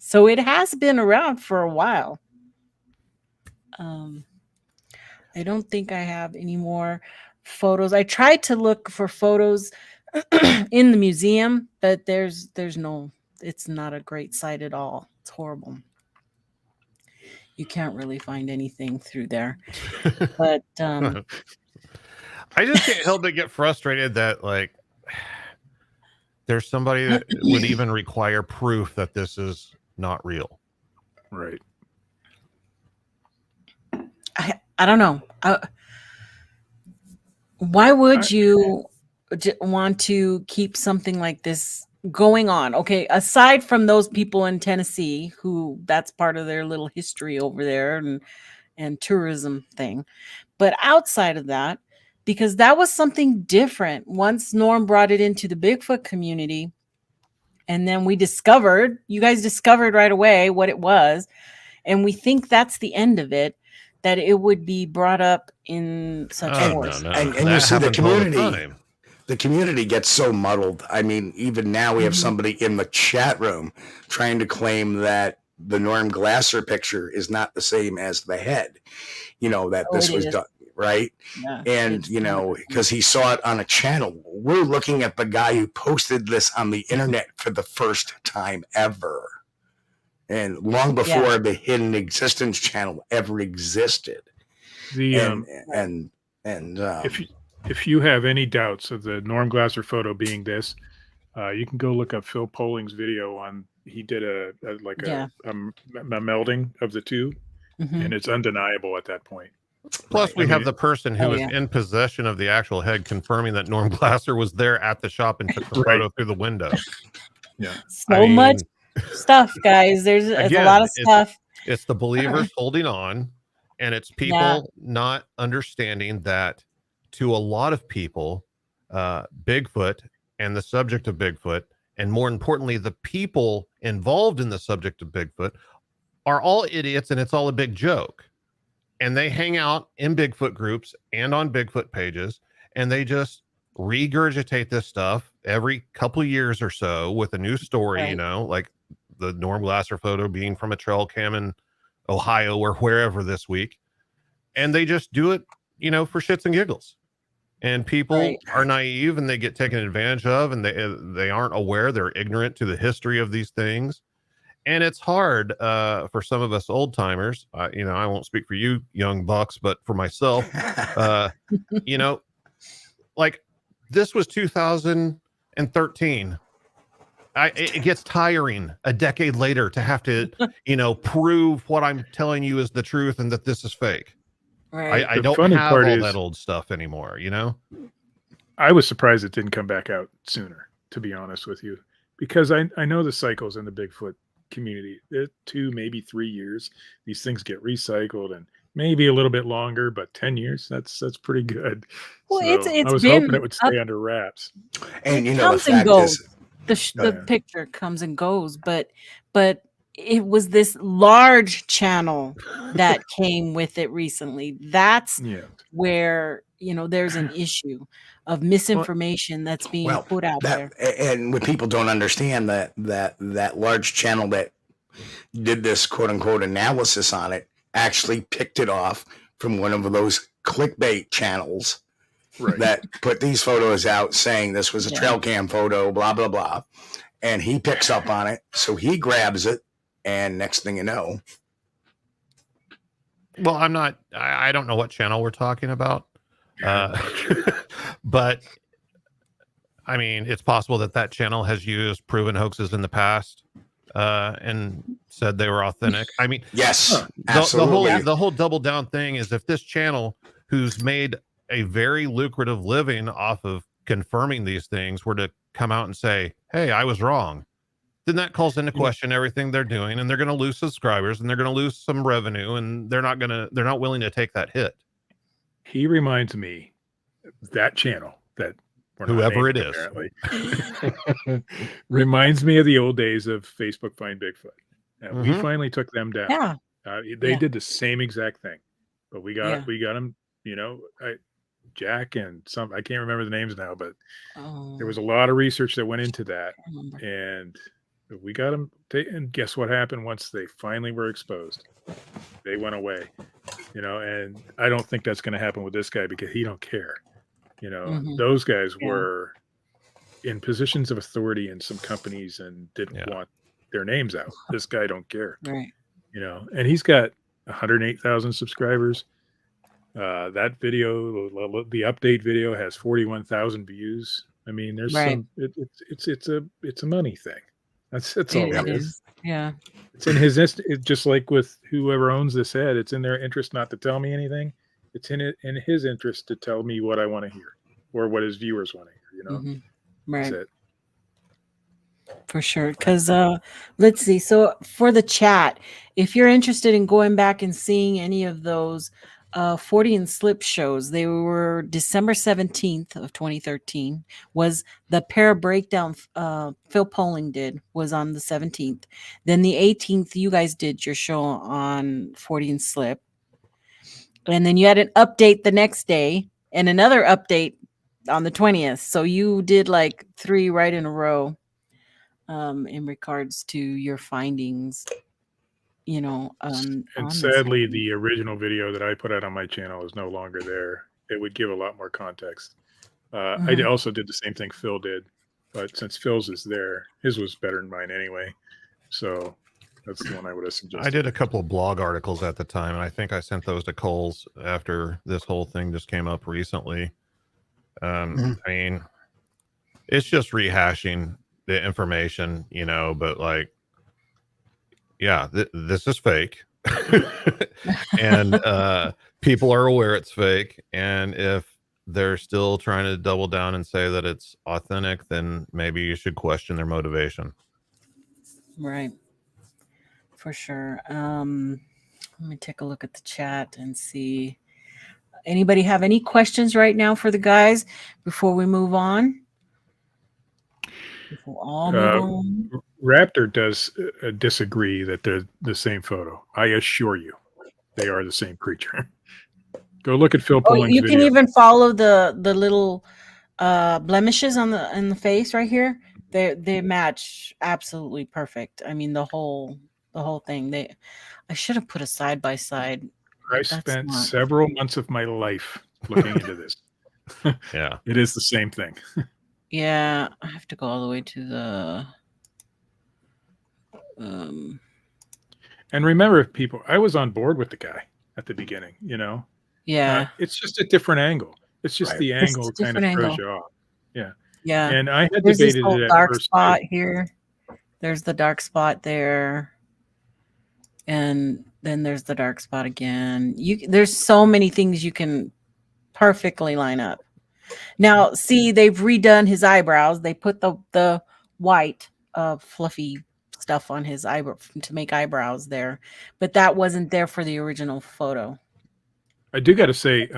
Speaker 1: So it has been around for a while. I don't think I have any more photos. I tried to look for photos in the museum, but there's no, it's not a great site at all. It's horrible. You can't really find anything through there. But
Speaker 4: I just can't help but get frustrated that there's somebody that would even require proof that this is not real.
Speaker 3: Right.
Speaker 1: I don't know. Why would you want to keep something like this going on? Okay, aside from those people in Tennessee who that's part of their little history over there and tourism thing. But outside of that, because that was something different once Norm brought it into the Bigfoot community, and then you guys discovered right away what it was, and we think that's the end of it, that it would be brought up in such force.
Speaker 2: No. And you see the community gets so muddled. I mean, even now we have somebody in the chat room trying to claim that the Norm Glasser picture is not the same as the head, this was done. Right.
Speaker 1: Yeah,
Speaker 2: and, because he saw it on a channel. We're looking at the guy who posted this on the internet for the first time ever. And long before the Hidden Existence channel ever existed.
Speaker 3: If you have any doubts of the Norm Glasser photo being this, you can go look up Phil Polling's video on. He did a melding of the two, and it's undeniable at that point.
Speaker 4: Plus, we have the person who was in possession of the actual head confirming that Norm Glasser was there at the shop and took the photo through the window.
Speaker 3: Yeah,
Speaker 1: much stuff, guys. There's a lot of stuff.
Speaker 4: It's the believers holding on, and it's people not understanding that to a lot of people, Bigfoot and the subject of Bigfoot, and more importantly, the people involved in the subject of Bigfoot are all idiots, and it's all a big joke. And they hang out in Bigfoot groups and on Bigfoot pages, and they just regurgitate this stuff every couple of years or so with a new story, like the Norm Glasser photo being from a trail cam in Ohio or wherever this week. And they just do it, for shits and giggles. And people are naive and they get taken advantage of, and they aren't aware, they're ignorant to the history of these things. And it's hard for some of us old timers. I won't speak for you young bucks, but for myself, this was 2013. it gets tiring a decade later to have to, prove what I'm telling you is the truth and that this is fake.
Speaker 1: Right.
Speaker 4: I don't have all that old stuff anymore,
Speaker 3: I was surprised it didn't come back out sooner, to be honest with you, because I know the cycles in the Bigfoot community. 2, maybe 3 years. These things get recycled, and maybe a little bit longer, but 10 years, that's pretty good.
Speaker 1: Well,
Speaker 3: So
Speaker 1: it's
Speaker 3: I was hoping it would stay under wraps.
Speaker 2: And
Speaker 1: it
Speaker 2: the
Speaker 1: comes and
Speaker 2: fact
Speaker 1: goes.
Speaker 2: is,
Speaker 1: The picture comes and goes, but it was this large channel that came with it recently. That's where there's an issue of misinformation that's being put out there.
Speaker 2: And what people don't understand, that large channel that did this quote unquote analysis on it actually picked it off from one of those clickbait channels that put these photos out saying this was a trail cam photo, blah blah blah, and he picks up on it, so he grabs it, and next thing you know,
Speaker 4: well, I don't know what channel we're talking about, but I mean, it's possible that channel has used proven hoaxes in the past and said they were authentic. I mean,
Speaker 2: yes, absolutely.
Speaker 4: The whole double down thing is, if this channel, who's made a very lucrative living off of confirming these things, were to come out and say, hey, I was wrong, then that calls into question everything they're doing, and they're going to lose subscribers, and they're going to lose some revenue, and they're not willing to take that hit.
Speaker 3: He reminds me, that channel, that
Speaker 4: whoever it is,
Speaker 3: apparently, reminds me of the old days of Facebook Find Bigfoot. We finally took them down.
Speaker 1: Yeah.
Speaker 3: They did the same exact thing, but we got them, Jack and some, I can't remember the names now, but there was a lot of research that went into that, and we got them. And guess what happened once they finally were exposed? They went away, and I don't think that's going to happen with this guy, because he don't care. Those guys were in positions of authority in some companies and didn't want their names out. This guy don't care,
Speaker 1: right?
Speaker 3: And he's got 108,000 subscribers. That video, the update video, has 41,000 views. I mean, there's some. It's a money thing. That's all it is.
Speaker 1: Yeah,
Speaker 3: it's in his just like with whoever owns this head. It's in their interest not to tell me anything. It's in his interest to tell me what I want to hear, or what his viewers want to hear.
Speaker 1: Right.
Speaker 3: That's it.
Speaker 1: For sure. Because let's see. So for the chat, if you're interested in going back and seeing any of those Fortean Slip shows, they were December 17th of 2013 was the pair breakdown. Phil Poling was on the 17th. Then the 18th, you guys did your show on Fortean Slip. And then you had an update the next day and another update on the 20th. So you did like 3 right in a row in regards to your findings, and
Speaker 3: sadly, the original video that I put out on my channel is no longer there. It would give a lot more context. I also did the same thing Phil did, but since Phil's is there, his was better than mine anyway. So that's the one I would have suggested.
Speaker 4: I did a couple of blog articles at the time, and I think I sent those to Kulls after this whole thing just came up recently. I mean, it's just rehashing the information, but like, this is fake. And people are aware it's fake. And if they're still trying to double down and say that it's authentic, then maybe you should question their motivation.
Speaker 1: Right. For sure. Let me take a look at the chat and see. Anybody have any questions right now for the guys before we move on?
Speaker 3: Raptor does disagree that they're the same photo. I assure you, they are the same creature. Go look at Phil Poling's
Speaker 1: you
Speaker 3: video.
Speaker 1: can even follow the little blemishes on the face right here. They match absolutely perfect. I mean, the whole thing. I should have put a side by side.
Speaker 3: I spent several months of my life looking into this.
Speaker 4: Yeah,
Speaker 3: it is the same thing.
Speaker 1: Yeah, I have to go all the way to the.
Speaker 3: And remember, people, I was on board with the guy at the beginning.
Speaker 1: Yeah,
Speaker 3: it's just a different angle. It's just the angle kind of throws you off. Yeah,
Speaker 1: yeah.
Speaker 3: And I had
Speaker 1: There's
Speaker 3: debated
Speaker 1: this
Speaker 3: it at
Speaker 1: dark
Speaker 3: first
Speaker 1: spot here. There's the dark spot there. And then there's the dark spot again. There's so many things you can perfectly line up. Now, see, they've redone his eyebrows. They put the white fluffy stuff on his eyebrow to make eyebrows there, but that wasn't there for the original photo.
Speaker 3: I do got to say,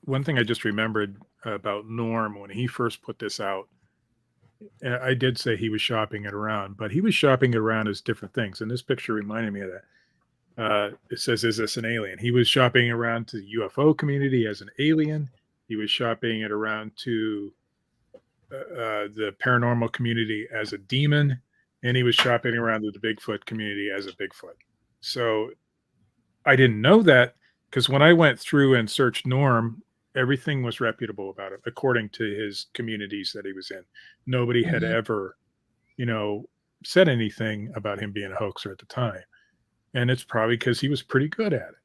Speaker 3: one thing I just remembered about Norm when he first put this out. I did say he was shopping it around, but he was shopping it around as different things. And this picture reminded me of that. It says, "Is this an alien?" He was shopping around to the UFO community as an alien. He was shopping it around to the paranormal community as a demon, and he was shopping around to the Bigfoot community as a Bigfoot. So I didn't know that because when I went through and searched Norm, everything was reputable about it, according to his communities that he was in. Nobody had ever, said anything about him being a hoaxer at the time. And it's probably because he was pretty good at it.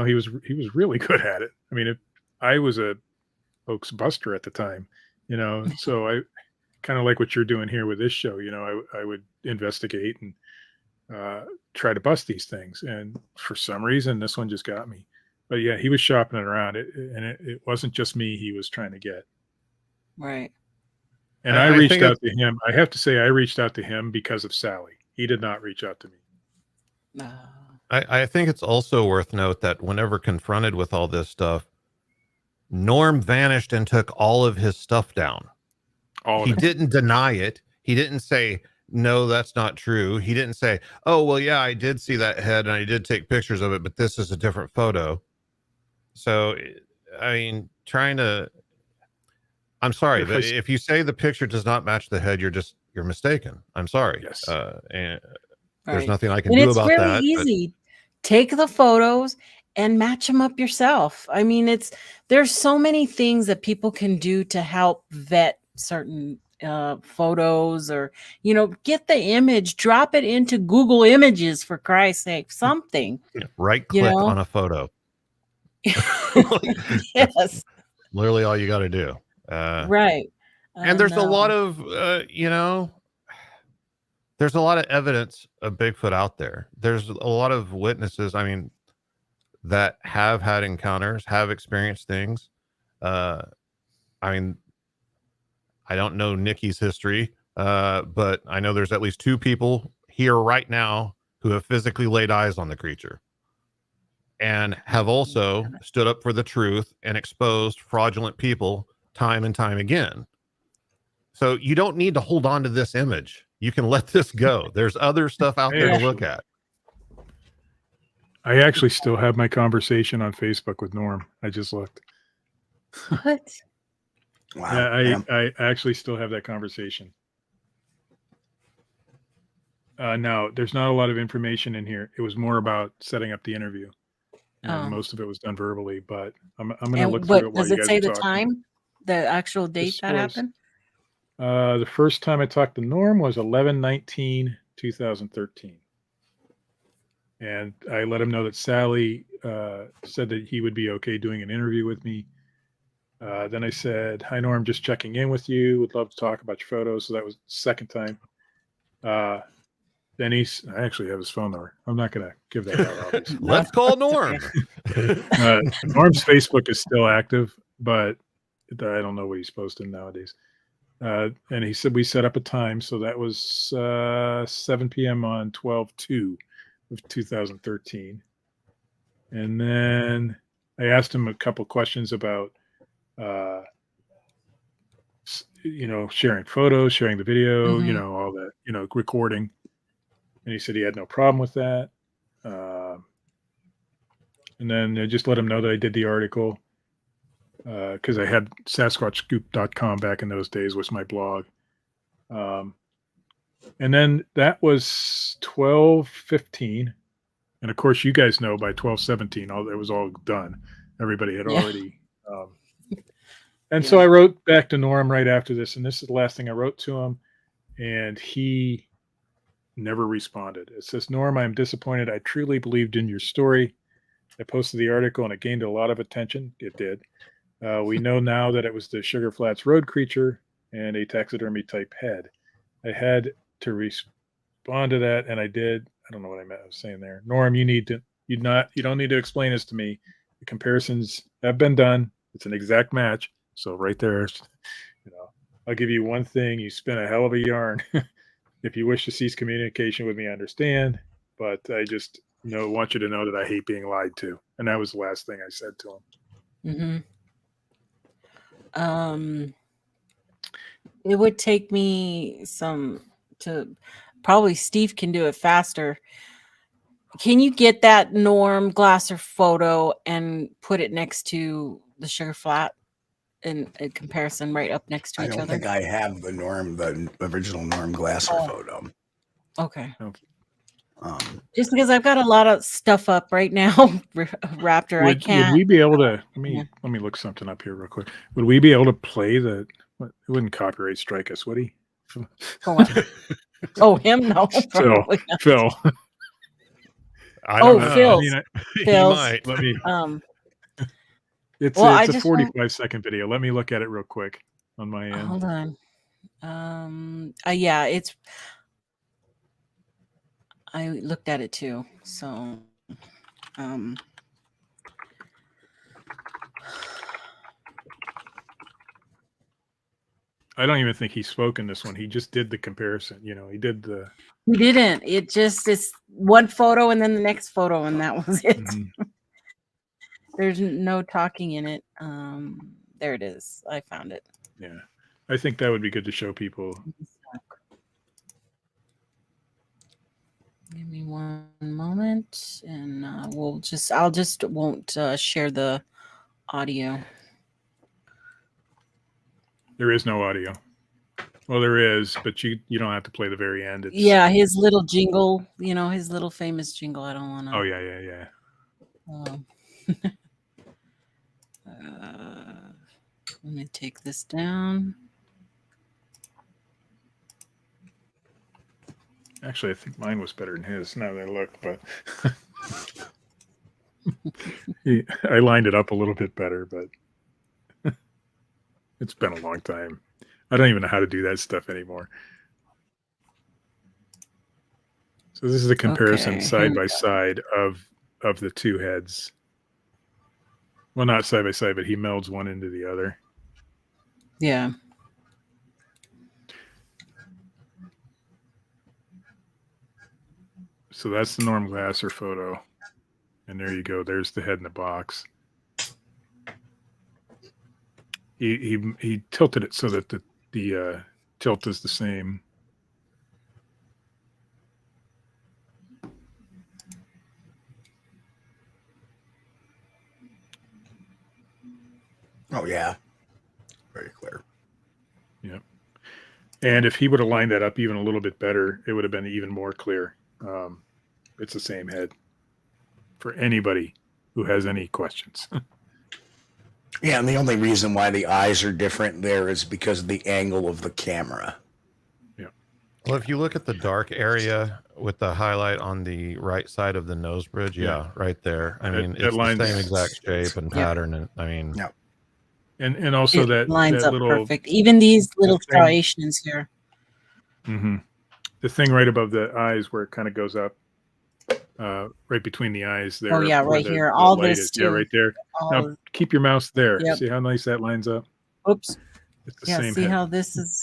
Speaker 3: He was really good at it. I mean, I was a hoax buster at the time, so I kind of like what you're doing here with this show. I would investigate and try to bust these things. And for some reason, this one just got me. But yeah, he was shopping it around, and it wasn't just me he was trying to get.
Speaker 1: Right.
Speaker 3: And I reached out to him. I have to say, I reached out to him because of Sally. He did not reach out to me.
Speaker 4: I think it's also worth note that whenever confronted with all this stuff, Norm vanished and took all of his stuff down. He didn't deny it. He didn't say, no, that's not true. He didn't say, oh, well, yeah, I did see that head and I did take pictures of it, but this is a different photo. So, I mean, I'm sorry, but if you say the picture does not match the head, you're mistaken. I'm sorry.
Speaker 3: Yes.
Speaker 4: And there's nothing I can do about that.
Speaker 1: It's really easy. Take the photos and match them up yourself. I mean, there's so many things that people can do to help vet certain photos, or get the image, drop it into Google Images, for Christ's sake, something.
Speaker 4: Right click on a photo.
Speaker 1: Yes,
Speaker 4: literally all you got to do.
Speaker 1: Right.
Speaker 4: And there's a lot of there's a lot of evidence of Bigfoot out there. There's a lot of witnesses, I mean, that have had encounters, have experienced things. I mean, I don't know Nikki's history, but I know there's at least 2 people here right now who have physically laid eyes on the creature and have also stood up for the truth and exposed fraudulent people time and time again. So you don't need to hold on to this image. You can let this go. There's other stuff out there to look at.
Speaker 3: I actually still have my conversation on Facebook with Norm. I just looked.
Speaker 1: What?
Speaker 3: Wow. Yeah, I actually still have that conversation. No, there's not a lot of information in here. It was more about setting up the interview. And most of it was done verbally, but I'm going to look through it while
Speaker 1: does
Speaker 3: you
Speaker 1: it
Speaker 3: guys
Speaker 1: say
Speaker 3: are
Speaker 1: the
Speaker 3: talking.
Speaker 1: time, the actual date that happened?
Speaker 3: The first time I talked to Norm was 11/19/2013. And I let him know that Sally said that he would be okay doing an interview with me. Then I said, hi, Norm, just checking in with you. Would love to talk about your photos. So that was the second time. Then I actually have his phone number. I'm not going to give that out, obviously.
Speaker 4: Let's call Norm.
Speaker 3: Norm's Facebook is still active, but I don't know what he's posting nowadays. And he said we set up a time. So that was 7 p.m. on 12/2 of 2013. And then I asked him a couple questions about, sharing photos, sharing the video, all that, recording. And he said he had no problem with that. And then I just let him know that I did the article because I had SasquatchScoop.com back in those days was my blog. And then that was 12/15. And of course, you guys know by 12/17, it was all done. Everybody had already. So I wrote back to Norm right after this. And this is the last thing I wrote to him. And he never responded. It says, Norm, I'm disappointed. I truly believed in your story. I posted the article and it gained a lot of attention. It did. We know now that it was the Sugar Flats road creature and a taxidermy type head. I had to respond to that, and I did. I don't know what I was saying there. Norm, you don't need to explain this to me. The comparisons have been done. It's an exact match. So right there, I'll give you one thing. You spin a hell of a yarn. If you wish to cease communication with me, I understand. But I just want you to know that I hate being lied to. And that was the last thing I said to him.
Speaker 1: It would take me probably Steve can do it faster. Can you get that Norm Glasser photo and put it next to the Sugar Flat in a comparison right up next to each other?
Speaker 2: I don't think I have the original Norm Glasser photo.
Speaker 1: Okay. Just because I've got a lot of stuff up right now, Raptor, I can't.
Speaker 3: Would we be able to? Let me look something up here real quick. Would we be able to play the? It wouldn't copyright strike us, would he?
Speaker 1: Him? No.
Speaker 3: Phil.
Speaker 4: I don't know.
Speaker 1: Phil.
Speaker 4: He might.
Speaker 3: Let me. It's a 45-second video. Let me look at it real quick on my end.
Speaker 1: Hold on. Yeah, I looked at it too. So,
Speaker 3: I don't even think he spoke in this one. He just did the comparison. He did the.
Speaker 1: He didn't. It just is one photo and then the next photo, and that was it. Mm-hmm. There's no talking in it. There it is. I found it.
Speaker 3: Yeah, I think that would be good to show people.
Speaker 1: Give me one moment, and I'll just won't share the audio.
Speaker 3: There is no audio. Well, there is, but you don't have to play the very end.
Speaker 1: Yeah, his little jingle, his little famous jingle. I don't want to.
Speaker 3: Oh yeah.
Speaker 1: Let me take this down.
Speaker 3: Actually, I think mine was better than his. Now that I look, but I lined it up a little bit better. But it's been a long time. I don't even know how to do that stuff anymore. So this is a comparison side by side of the two heads. Well, not side by side, but he melds one into the other.
Speaker 1: Yeah.
Speaker 3: So that's the Norm Glasser photo. And there you go. There's the head in the box. He tilted it so that the tilt is the same.
Speaker 2: Oh yeah, very clear.
Speaker 3: Yep. And if he would have lined that up even a little bit better, it would have been even more clear. It's the same head for anybody who has any questions.
Speaker 2: Yeah, and the only reason why the eyes are different there is because of the angle of the camera.
Speaker 3: Yeah.
Speaker 4: Well, if you look at the dark area with the highlight on the right side of the nose bridge, yeah, right there. I mean, it's the same exact shape and pattern. And I mean,
Speaker 2: yeah.
Speaker 3: And also that
Speaker 1: lines
Speaker 3: that
Speaker 1: up
Speaker 3: little,
Speaker 1: perfect. Even these little striations here.
Speaker 3: Mm-hmm. The thing right above the eyes where it kind of goes up, right between the eyes there.
Speaker 1: Oh yeah, right here. All this too.
Speaker 3: Yeah, right there. Now keep your mouse there. Yep. See how nice that lines up?
Speaker 1: Oops.
Speaker 3: It's the same
Speaker 1: see
Speaker 3: head.
Speaker 1: how this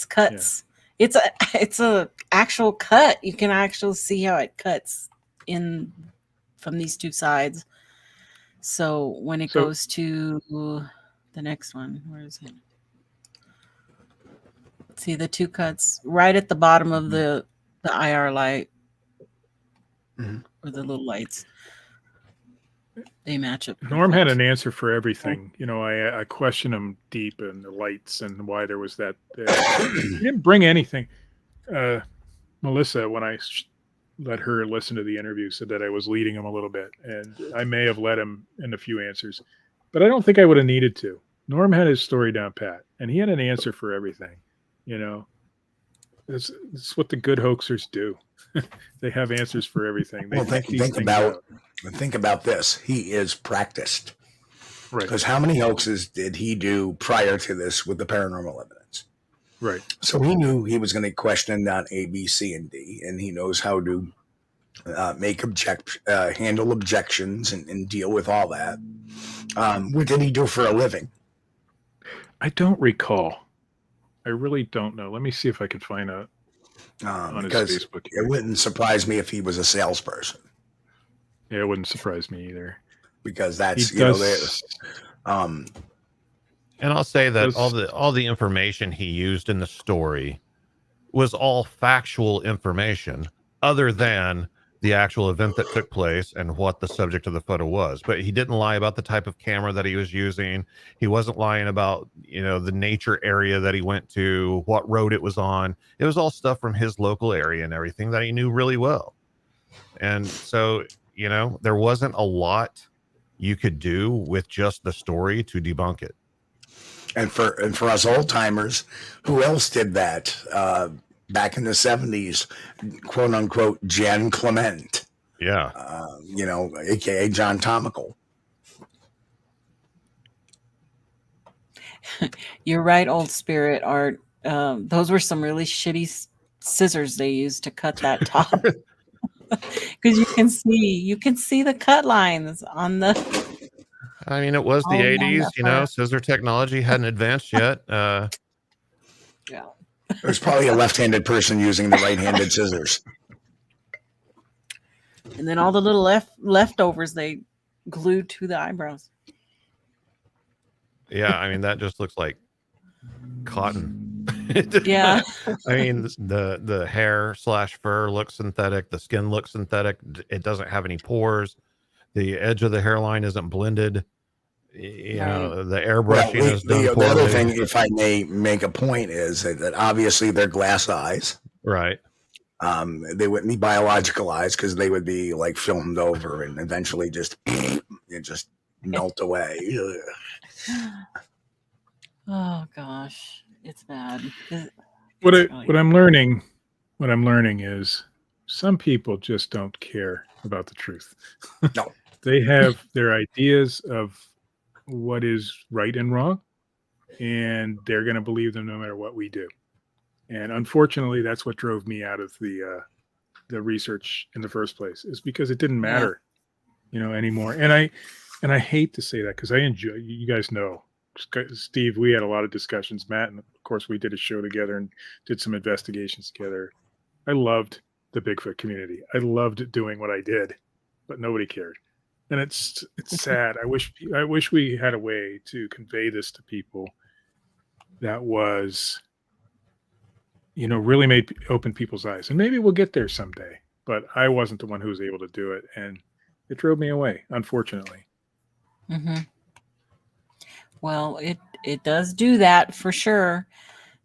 Speaker 1: cuts. Yeah. It's a actual cut. You can actually see how it cuts in from these two sides. So when it goes to the next one, where is it? See the two cuts right at the bottom of the IR light, or the little lights. They match up.
Speaker 3: Norm had an answer for everything. I questioned him deep in the lights and why there was that. He didn't bring anything. Melissa, when I let her listen to the interview, said that I was leading him a little bit, and I may have led him in a few answers, but I don't think I would have needed to. Norm had his story down pat, and he had an answer for everything. It's what the good hoaxers do. They have answers for everything. They
Speaker 2: think about this. He is practiced,
Speaker 3: right?
Speaker 2: Because how many hoaxes did he do prior to this with the paranormal evidence?
Speaker 3: Right.
Speaker 2: So he knew he was going to get questioned on A, B, C, and D, and he knows how to handle objections and deal with all that. What did he do for a living?
Speaker 3: I don't recall. I really don't know. Let me see if I can find out on his Facebook.
Speaker 2: It wouldn't surprise me if he was a salesperson.
Speaker 3: Yeah, it wouldn't surprise me either.
Speaker 2: Because that's
Speaker 4: and I'll say that all the information he used in the story was all factual information, other than the actual event that took place and what the subject of the photo was. But he didn't lie about the type of camera that he was using. He wasn't lying about, the nature area that he went to, what road it was on. It was all stuff from his local area and everything that he knew really well. And so, there wasn't a lot you could do with just the story to debunk it.
Speaker 2: And for us old timers, who else did that? Back in the 70s, quote unquote, Jan Clement.
Speaker 4: Yeah.
Speaker 2: AKA John Tomical.
Speaker 1: You're right, Old Spirit Art. Those were some really shitty scissors they used to cut that top. Because you can see the cut lines on the.
Speaker 4: I mean, it was the 80s, scissor technology hadn't advanced yet.
Speaker 1: Yeah.
Speaker 2: There's probably a left-handed person using the right-handed scissors.
Speaker 1: And then all the little leftovers they glued to the eyebrows.
Speaker 4: Yeah, I mean, that just looks like cotton.
Speaker 1: Yeah.
Speaker 4: I mean, the hair / fur looks synthetic. The skin looks synthetic. It doesn't have any pores. The edge of the hairline isn't blended. The airbrushing is done poorly.
Speaker 2: The other thing, if I may make a point, is that obviously they're glass eyes.
Speaker 4: Right.
Speaker 2: They wouldn't be biological eyes because they would be like filmed over and eventually just melt away.
Speaker 1: Oh gosh, it's bad.
Speaker 3: What I'm learning is some people just don't care about the truth.
Speaker 2: No.
Speaker 3: They have their ideas of what is right and wrong, and they're going to believe them no matter what we do. And unfortunately, that's what drove me out of the research in the first place, is because it didn't matter, anymore. And I hate to say that because I enjoy. You guys know, Steve. We had a lot of discussions. Matt, and of course, we did a show together and did some investigations together. I loved the Bigfoot community. I loved doing what I did, but nobody cared. And it's sad. I wish we had a way to convey this to people that was, really open people's eyes. And maybe we'll get there someday. But I wasn't the one who was able to do it, and it drove me away, unfortunately.
Speaker 1: Mm-hmm. Well, it does do that for sure.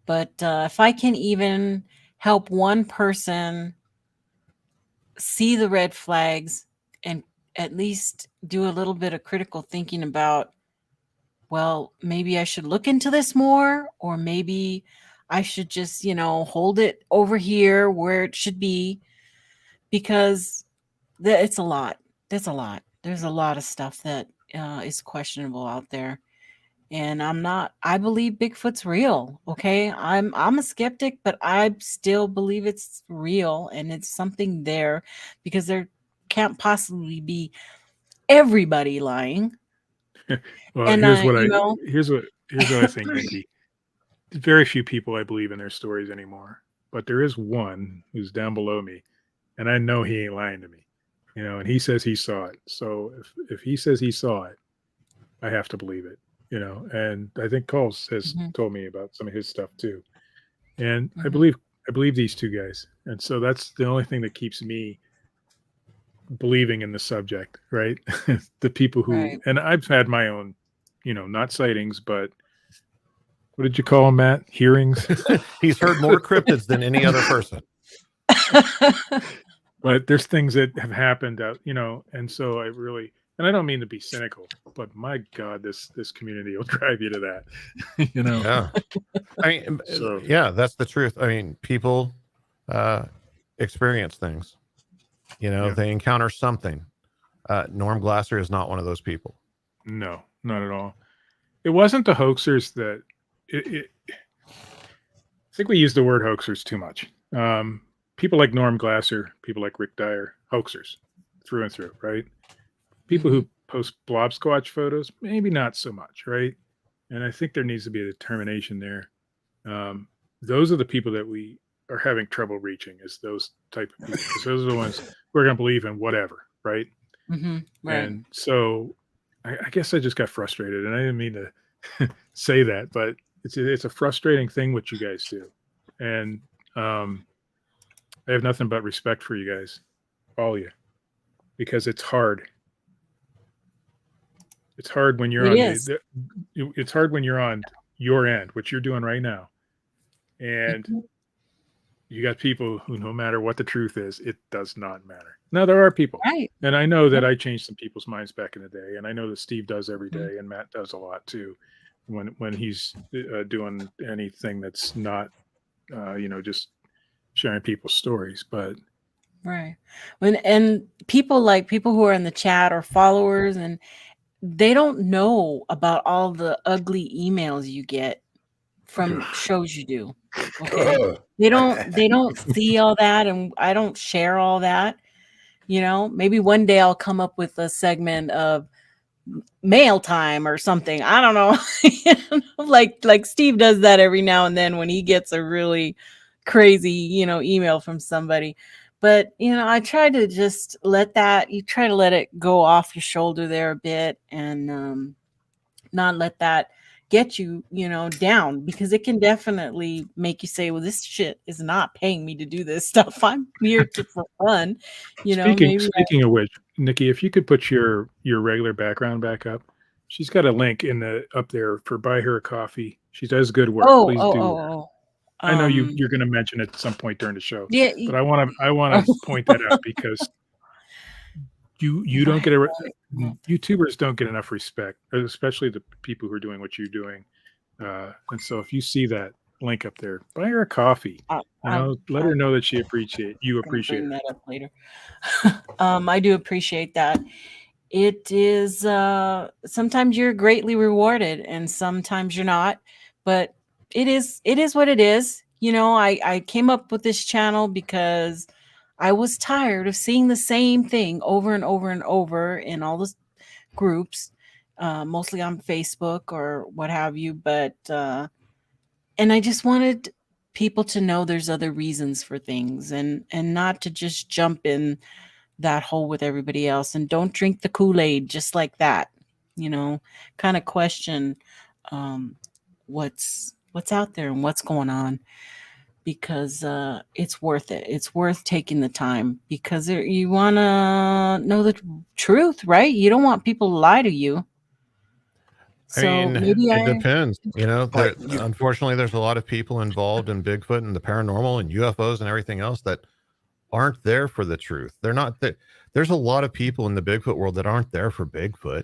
Speaker 1: But if I can even help one person see the red flags and at least do a little bit of critical thinking about, well, maybe I should look into this more, or maybe I should just, hold it over here where it should be, because it's a lot. That's a lot. There's a lot of stuff that is questionable out there. And I believe Bigfoot's real. Okay. I'm a skeptic, but I still believe it's real and it's something there, because there can't possibly be everybody lying.
Speaker 3: Well,
Speaker 1: and
Speaker 3: here's what I think, Nikki. Very few people I believe in their stories anymore, but there is one who's down below me, and I know he ain't lying to me, and he says he saw it. So if he says he saw it, I have to believe it, and I think Kulls has told me about some of his stuff too. And I believe these two guys. And so that's the only thing that keeps me believing in the subject, right? The people who, and I've had my own, not sightings, but what did you call them, Matt? Hearings?
Speaker 4: He's heard more cryptids than any other person.
Speaker 3: But there's things that have happened out, and so I don't mean to be cynical, but my God, this community will drive you to that,
Speaker 4: Yeah. I mean, yeah, that's the truth. I mean, people experience things, they encounter something. Norm Glasser is not one of those people.
Speaker 3: No, not at all. It wasn't the hoaxers that think we use the word hoaxers too much. People like Norm Glasser, people like Rick Dyer, hoaxers through and through, right? People who post blob squatch photos, maybe not so much, right? And I think there needs to be a determination there. Those are the people that we are having trouble reaching, is those type of people, because those are the ones who are going to believe in whatever, right?
Speaker 1: Right.
Speaker 3: And so I guess I just got frustrated, and I didn't mean to say that, but it's a frustrating thing what you guys do. And I have nothing but respect for you guys, all of you, because it's hard. It's hard when you're it's hard when you're on your end, what you're doing right now. And you got people who, no matter what the truth is, it does not matter. Now, there are people,
Speaker 1: Right.
Speaker 3: and I know that I changed some people's minds back in the day, and I know that Steve does every day, and Matt does a lot too, when he's doing anything that's not, just sharing people's stories. But
Speaker 1: right, and people who are in the chat or followers, and they don't know about all the ugly emails you get from shows you do. Okay, they don't see all that, and I don't share all that. Maybe one day I'll come up with a segment of mail time or something. I don't know. Like Steve does that every now and then when he gets a really crazy, email from somebody. But, I try to just let it go off your shoulder there a bit, and not let that get you, down, because it can definitely make you say, well, this shit is not paying me to do this stuff. I'm here for fun.
Speaker 3: Speaking of which, Nikki, if you could put your regular background back up. She's got a link up there for buy her a coffee. She does good work. Please do. I know you're going to mention it at some point during the show.
Speaker 1: Yeah,
Speaker 3: but I want to point that out, because you don't get YouTubers don't get enough respect, especially the people who are doing what you're doing. And so if you see that link up there, buy her a coffee. Let her know that you appreciate
Speaker 1: bring
Speaker 3: her.
Speaker 1: that up later. I do appreciate that. It is sometimes you're greatly rewarded and sometimes you're not, but it is what it is. I came up with this channel because I was tired of seeing the same thing over and over and over in all the groups, mostly on Facebook or what have you. But and I just wanted people to know there's other reasons for things, and not to just jump in that hole with everybody else, and don't drink the Kool-Aid just like that. Kind of question what's out there and what's going on, because it's worth it. It's worth taking the time, because you want to know the truth, right? You don't want people to lie to you. So
Speaker 4: it depends. Unfortunately, there's a lot of people involved in Bigfoot and the paranormal and UFOs and everything else that aren't there for the truth. They're not there. There's a lot of people in the Bigfoot world that aren't there for Bigfoot.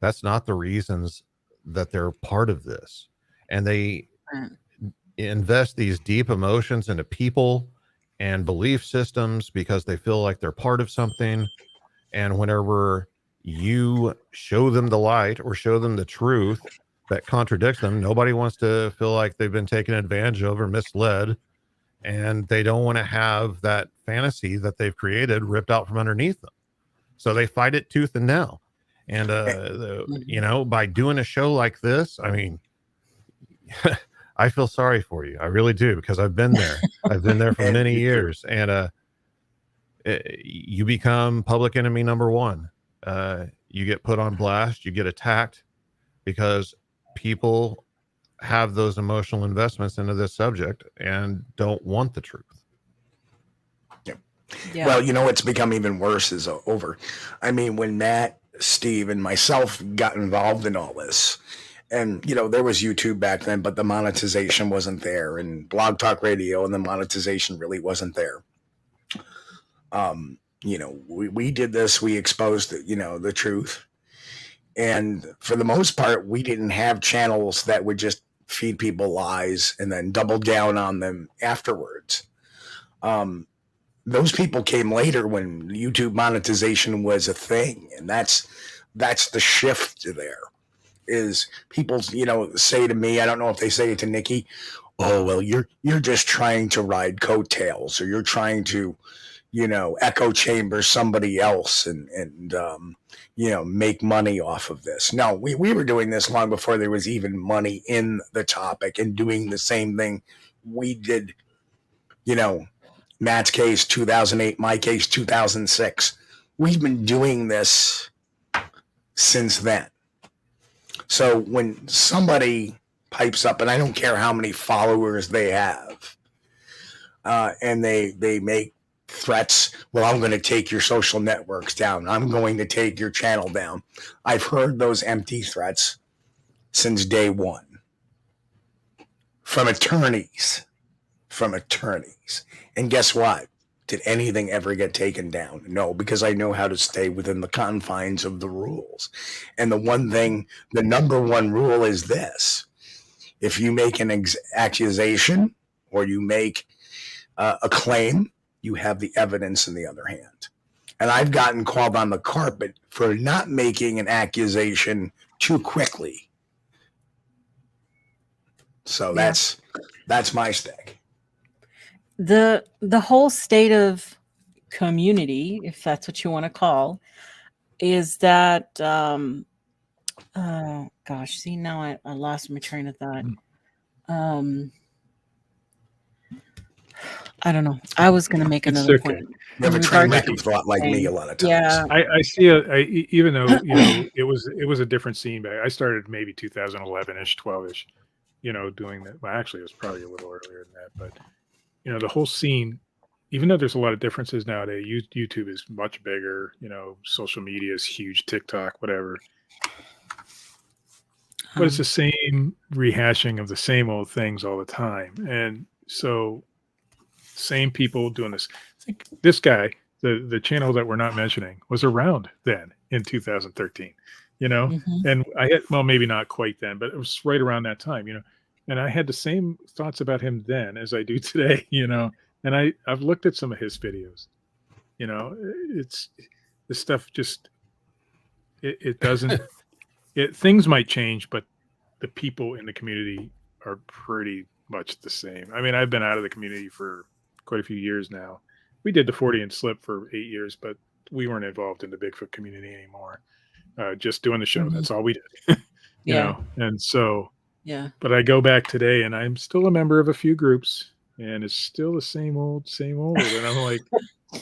Speaker 4: That's not the reasons that they're part of this. And they invest these deep emotions into people and belief systems because they feel like they're part of something. And whenever you show them the light or show them the truth that contradicts them, nobody wants to feel like they've been taken advantage of or misled. And they don't want to have that fantasy that they've created ripped out from underneath them. So they fight it tooth and nail. And, by doing a show like this, I mean, I feel sorry for you. I really do, because I've been there. I've been there for many years. And you become public enemy number one. You get put on blast. You get attacked because people have those emotional investments into this subject and don't want the truth.
Speaker 2: Yeah. Well, what's become even worse is over. I mean, when Matt, Steve, and myself got involved in all this, and there was YouTube back then, but the monetization wasn't there, and Blog Talk Radio, and the monetization really wasn't there. We did this. We exposed the truth, and for the most part, we didn't have channels that would just feed people lies and then double down on them afterwards. Those people came later when YouTube monetization was a thing, and that's the shift there. Is people say to me, I don't know if they say it to Nikki, oh, well, you're just trying to ride coattails, or you're trying to, echo chamber somebody else and make money off of this. No, we were doing this long before there was even money in the topic, and doing the same thing we did, Matt's case 2008, my case 2006. We've been doing this since then. So when somebody pipes up, and I don't care how many followers they have, and they make threats, well, I'm going to take your social networks down, I'm going to take your channel down. I've heard those empty threats since day one from attorneys. And guess what? Did anything ever get taken down? No, because I know how to stay within the confines of the rules. And the number one rule is this: if you make an accusation, or you make a claim, you have the evidence in the other hand. And I've gotten called on the carpet for not making an accusation too quickly. So that's my stick.
Speaker 1: The whole state of community, if that's what you want to call, is that gosh, see, now I lost my train of thought. I don't know. I was going to make another point.
Speaker 2: You have a train wreck of thought like me a lot of times.
Speaker 1: Yeah.
Speaker 3: I see even though it was a different scene back. I started maybe 2011ish, 12ish, doing that. Well, actually, it was probably a little earlier than that. But the whole scene, even though there's a lot of differences nowadays, YouTube is much bigger. Social media is huge, TikTok, whatever. But it's the same rehashing of the same old things all the time, and so same people doing this. I think this guy, the channel that we're not mentioning, was around then in 2013, and I had, well, maybe not quite then, but it was right around that time, and I had the same thoughts about him then as I do today, and I've looked at some of his videos, it's the stuff just, it doesn't, things might change, but the people in the community are pretty much the same. I mean, I've been out of the community for quite a few years now. We did the Fortean Slip for 8 years, but we weren't involved in the Bigfoot community anymore. Just doing the show. That's all we did. you know? And so, but I go back today and I'm still a member of a few groups and it's still the same old. And I'm like,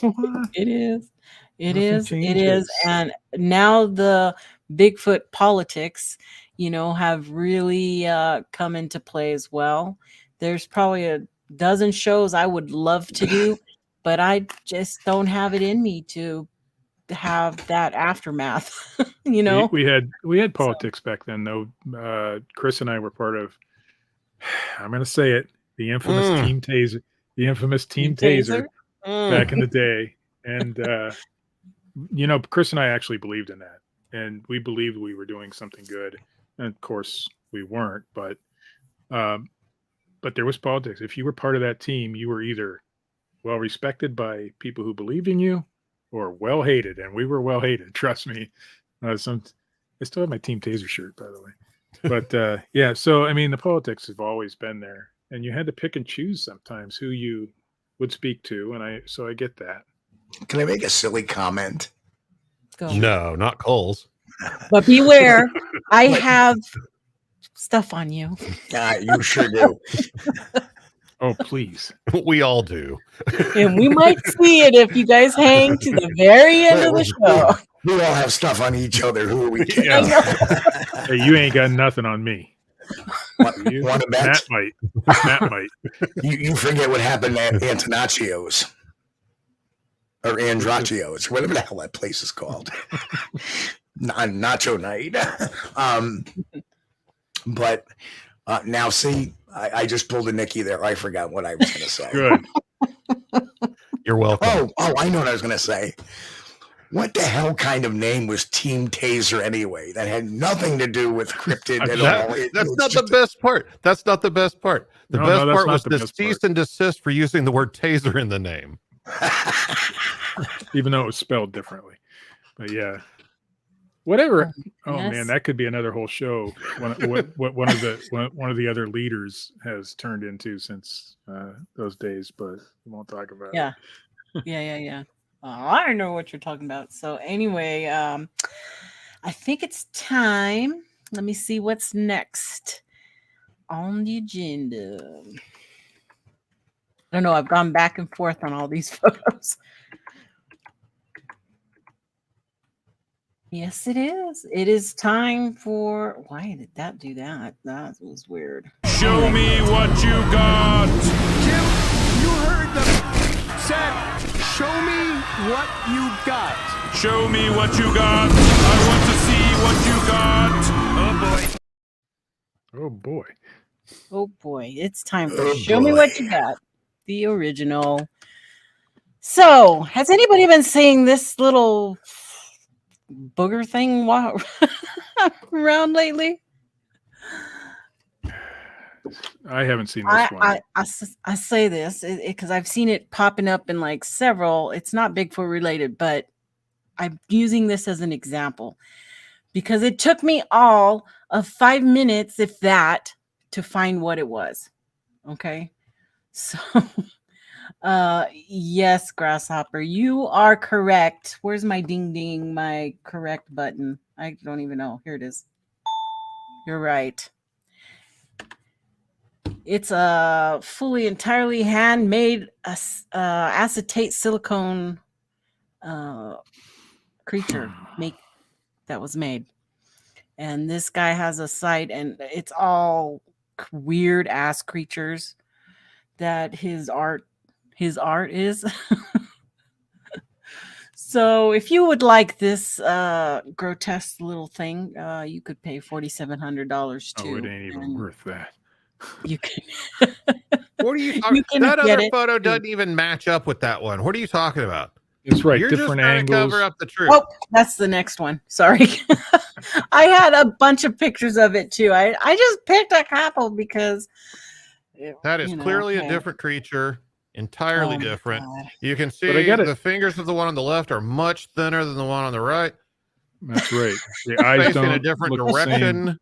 Speaker 3: what?
Speaker 1: It is.
Speaker 3: Nothing
Speaker 1: It is. And now the Bigfoot politics, have really come into play as well. There's probably a dozen shows I would love to do, but I just don't have it in me to have that aftermath.
Speaker 3: We had politics back then, though. Chris and I were part of, I'm going to say it, the infamous Team Taser. The infamous Team Taser back in the day. And, Chris and I actually believed in that. And we believed we were doing something good. And, of course, we weren't. But there was politics. If you were part of that team, you were either well respected by people who believed in you or well hated. And we were well hated. Trust me. I still have my Team Taser shirt, by the way. But so I mean, the politics have always been there, and you had to pick and choose sometimes who you would speak to. And I get that.
Speaker 2: Can I make a silly comment?
Speaker 1: Go.
Speaker 4: No, not Kulls.
Speaker 1: But beware, I have stuff on you.
Speaker 2: You sure do.
Speaker 3: Oh, please.
Speaker 4: We all do.
Speaker 1: And we might see it if you guys hang to the very end of the show.
Speaker 2: We all have stuff on each other. Who are we kidding?
Speaker 3: Hey, you ain't got nothing on me.
Speaker 2: Want to bet?
Speaker 3: Matt might.
Speaker 2: You forget what happened at Antonaccio's. Or Andraccio's, whatever the hell that place is called. Nacho night. But now, see, I just pulled a Nikki there. I forgot what I was going to say.
Speaker 3: Good.
Speaker 4: You're welcome.
Speaker 2: Oh, I know what I was going to say. What the hell kind of name was Team Taser anyway? That had nothing to do with cryptid at all.
Speaker 4: That's not the best part. That's not the best part. The best part was the cease and desist for using the word taser in the name.
Speaker 3: Even though it was spelled differently. But yeah. Whatever. Oh
Speaker 1: Yes.
Speaker 3: man, that could be another whole show. What one of the other leaders has turned into since those days, but we won't talk about
Speaker 1: Yeah. Yeah. I know what you're talking about. So anyway, I think it's time. Let me see what's next on the agenda. I don't know. I've gone back and forth on all these photos. Yes, it is. It is time for. Why did that do that? That was weird.
Speaker 5: Show me what you got.
Speaker 6: Jim, you heard them said, show me what you got.
Speaker 5: Show me what you got. I want to see what you got. Oh boy.
Speaker 3: Oh boy.
Speaker 1: Oh boy. It's time for Show Me What You Got, the original. So, has anybody been seeing this little booger thing around lately?
Speaker 3: I haven't seen this one.
Speaker 1: I say this because I've seen it popping up in like several. It's not Bigfoot related, but I'm using this as an example because it took me all of 5 minutes, if that, to find what it was. Okay. So, yes, Grasshopper, you are correct. Where's my ding ding, my correct button? I don't even know. Here it is. You're right. It's a fully entirely handmade acetate silicone creature that was made. And this guy has a site, and it's all weird ass creatures that his art is. So if you would like this grotesque little thing, you could pay $4,700 too.
Speaker 3: Oh, it ain't even worth that.
Speaker 1: You can.
Speaker 4: What are you talking about? That other photo doesn't even match up with that one. What are you talking about?
Speaker 3: It's right.
Speaker 4: You're
Speaker 3: Different
Speaker 4: just trying
Speaker 3: angles.
Speaker 4: to cover up the truth.
Speaker 1: Oh, that's the next one. Sorry. I had a bunch of pictures of it too. I just picked a couple because
Speaker 4: that is clearly a different creature, entirely different.
Speaker 1: God.
Speaker 4: You can see the fingers of the one on the left are much thinner than the one on the right.
Speaker 3: That's right. The eyes
Speaker 4: Facing
Speaker 3: don't
Speaker 4: a different
Speaker 3: look the
Speaker 4: direction.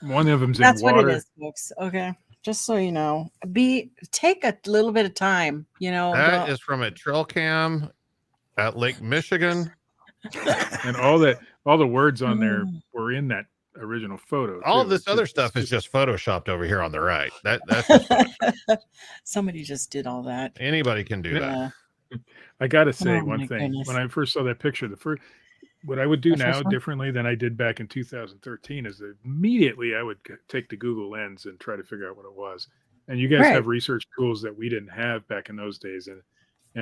Speaker 3: One of them's
Speaker 1: That's
Speaker 3: in water.
Speaker 1: what it is, folks. Okay. Just so you know, take a little bit of time,
Speaker 4: That is from a trail cam at Lake Michigan.
Speaker 3: And all the words on there were in that original photo.
Speaker 4: All of this other stuff is just photoshopped over here on the right. That's just
Speaker 1: somebody just did all that.
Speaker 4: Anybody can do that.
Speaker 3: I gotta say one thing.
Speaker 1: Goodness.
Speaker 3: When I first saw that picture, what I would do now differently than I did back in 2013 is that immediately I would take the Google Lens and try to figure out what it was. And you guys have research tools that we didn't have back in those days, and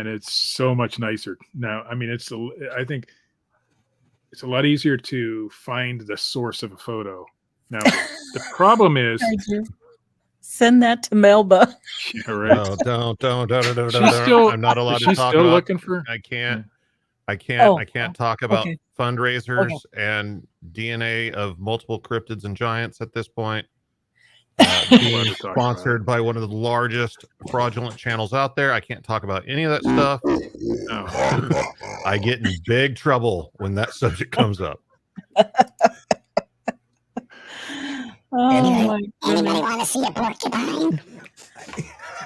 Speaker 3: it's so much nicer now. I mean, I think it's a lot easier to find the source of a photo now. The problem is
Speaker 1: send that to Melba.
Speaker 3: Yeah, right.
Speaker 4: No, don't. I'm not allowed to talk
Speaker 3: still
Speaker 4: about.
Speaker 3: Looking for.
Speaker 4: I can't talk about fundraisers and DNA of multiple cryptids and giants at this point. Being sponsored by one of the largest fraudulent channels out there. I can't talk about any of that stuff. I get in big trouble when that subject comes up.
Speaker 7: Anybody want to see a porcupine?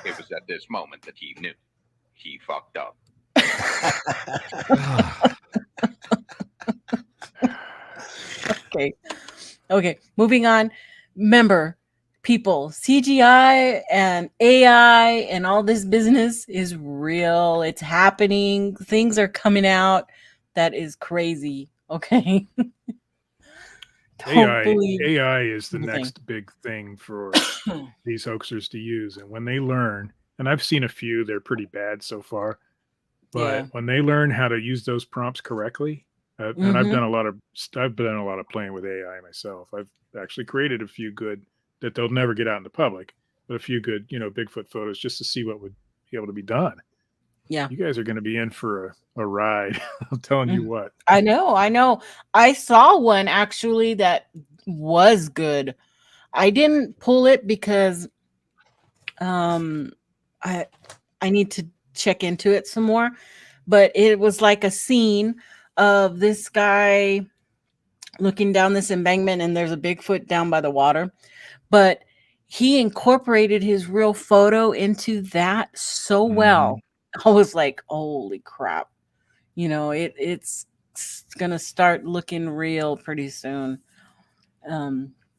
Speaker 8: It was at this moment that he knew he fucked up.
Speaker 1: Okay. Moving on. Remember, people, CGI and AI and all this business is real. It's happening. Things are coming out. That is crazy. Okay.
Speaker 3: AI is the next big thing for these hoaxers to use. And when they learn, and I've seen a few, they're pretty bad so far, but when they learn how to use those prompts correctly, and I've done a lot of playing with AI myself. I've actually created a few good that they'll never get out in the public, but a few good, Bigfoot photos just to see what would be able to be done.
Speaker 1: Yeah.
Speaker 3: You guys are going to be in for a ride. I'm telling you what.
Speaker 1: I know. I saw one actually that was good. I didn't pull it because I need to check into it some more, but it was like a scene of this guy looking down this embankment, and there's a Bigfoot down by the water, but he incorporated his real photo into that so well. I was like, holy crap. You know, it's gonna start looking real pretty soon.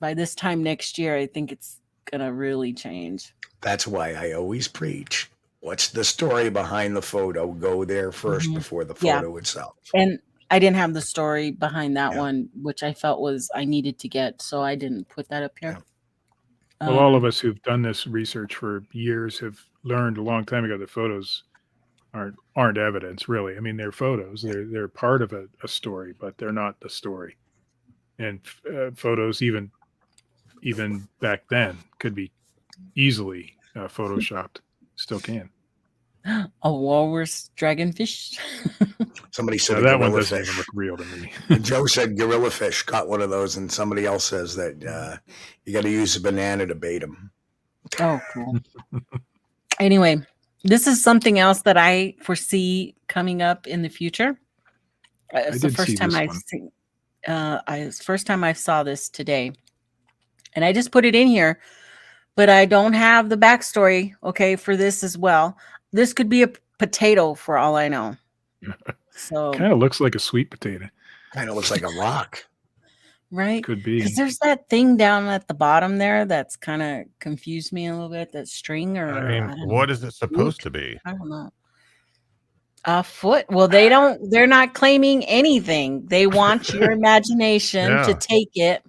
Speaker 1: By this time next year, I think it's gonna really change.
Speaker 2: That's why I always preach. What's the story behind the photo? Go there 1st before the photo itself.
Speaker 1: And I didn't have the story behind that one, which I felt I needed to get, so I didn't put that up here.
Speaker 3: Well, all of us who've done this research for years have learned a long time ago that photos aren't evidence, really. I mean, they're photos. They're part of a story, but they're not the story. And photos, even back then, could be easily photoshopped. Still can.
Speaker 1: A walrus dragonfish.
Speaker 2: Somebody said
Speaker 3: that one
Speaker 2: gorilla
Speaker 3: doesn't
Speaker 2: fish.
Speaker 3: even look real to me.
Speaker 2: Joe said gorilla fish, caught one of those, and somebody else says that you got to use a banana to bait them.
Speaker 1: Oh, cool. Anyway, this is something else that I foresee coming up in the future. It's the first time I've seen. First time I saw this today, and I just put it in here, but I don't have the backstory. Okay, for this as well. This could be a potato for all I know. So
Speaker 3: kind of looks like a sweet potato.
Speaker 2: Kind of looks like a rock.
Speaker 1: Right?
Speaker 3: Could be.
Speaker 1: Because there's that thing down at the bottom there that's kind of confused me a little bit. That string, or
Speaker 4: I mean, what is it supposed to be?
Speaker 1: I don't know. A foot. Well, they're not claiming anything. They want your imagination to take it.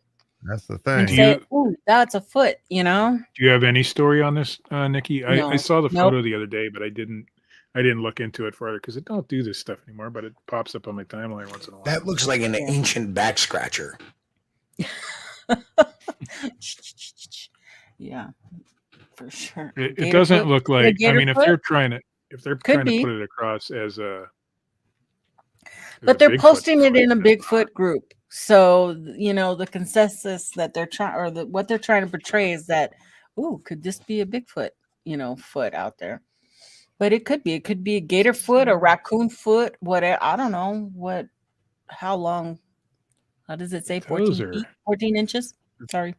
Speaker 4: That's the
Speaker 1: And
Speaker 4: thing.
Speaker 1: say, "Ooh, that's a foot," you know?
Speaker 3: Do you have any story on this, Nikki?
Speaker 1: No.
Speaker 3: I saw the photo the other day, but I didn't look into it further because it don't do this stuff anymore, but it pops up on my timeline once in a while.
Speaker 2: That looks like an ancient back scratcher.
Speaker 1: Yeah, for sure.
Speaker 3: It doesn't look like. I mean, if they're trying to put it across as a,
Speaker 1: but they're posting it in a Bigfoot group, so you know the consensus that they're trying, or what they're trying to portray is that, ooh, could this be a Bigfoot, foot out there? But it could be a gator foot, a raccoon foot, whatever. I don't know how long. How does it say? 14 feet? 14 inches? Sorry.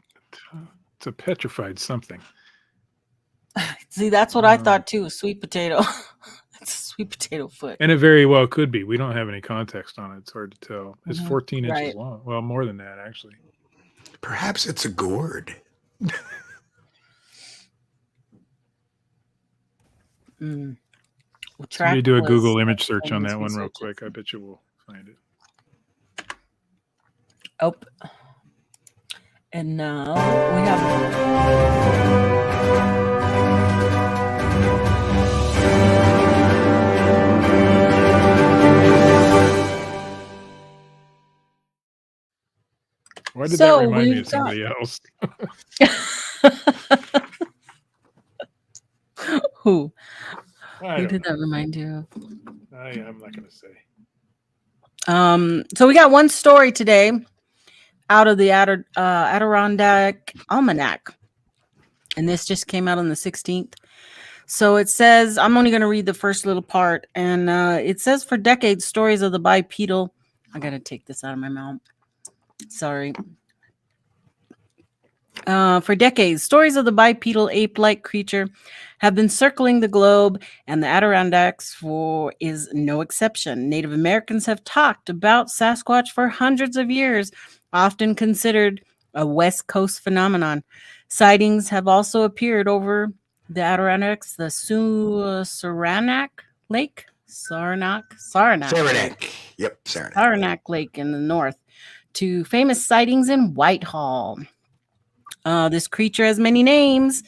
Speaker 3: It's a petrified something.
Speaker 1: See, that's what I thought too, a sweet potato. It's a sweet potato foot.
Speaker 3: And it very well could be. We don't have any context on it. It's hard to tell. It's 14 inches
Speaker 1: Right.
Speaker 3: long. Well, more than that, actually.
Speaker 2: Perhaps it's a gourd.
Speaker 1: We'll
Speaker 3: Somebody do a Google image search on that one real quick. I bet you will find it.
Speaker 1: Oh. And now we have.
Speaker 3: Why did that remind me of somebody else?
Speaker 1: Who? Who did that remind you of?
Speaker 3: I'm not going to say.
Speaker 1: So we got one story today out of the Adirondack Almanack, and this just came out on the 16th. So it says, I'm only going to read the first little part, and it says, for decades, stories of the bipedal. I got to take this out of my mouth. Sorry. For decades, stories of the bipedal ape-like creature have been circling the globe, and the Adirondacks is no exception. Native Americans have talked about Sasquatch for hundreds of years, often considered a West Coast phenomenon. Sightings have also appeared over the Adirondacks, the Saranac Lake.
Speaker 2: Yep, Saranac.
Speaker 1: Saranac Lake in the north, to famous sightings in Whitehall. This creature has many names,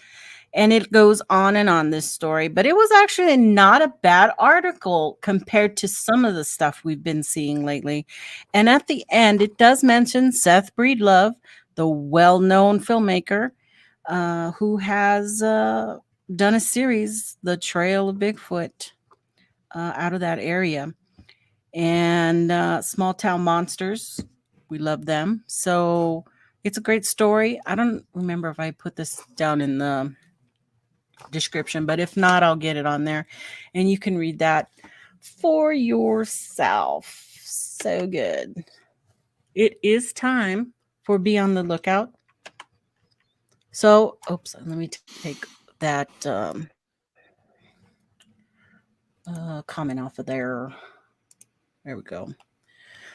Speaker 1: and it goes on and on, this story, but it was actually not a bad article compared to some of the stuff we've been seeing lately. And at the end, it does mention Seth Breedlove, the well-known filmmaker, who has done a series, The Trail of Bigfoot, out of that area. And Small Town Monsters, we love them. So it's a great story. I don't remember if I put this down in the description, but if not, I'll get it on there, and you can read that for yourself. So good. It is time for Be on the Lookout. So, oops, let me take that comment off of there. There we go.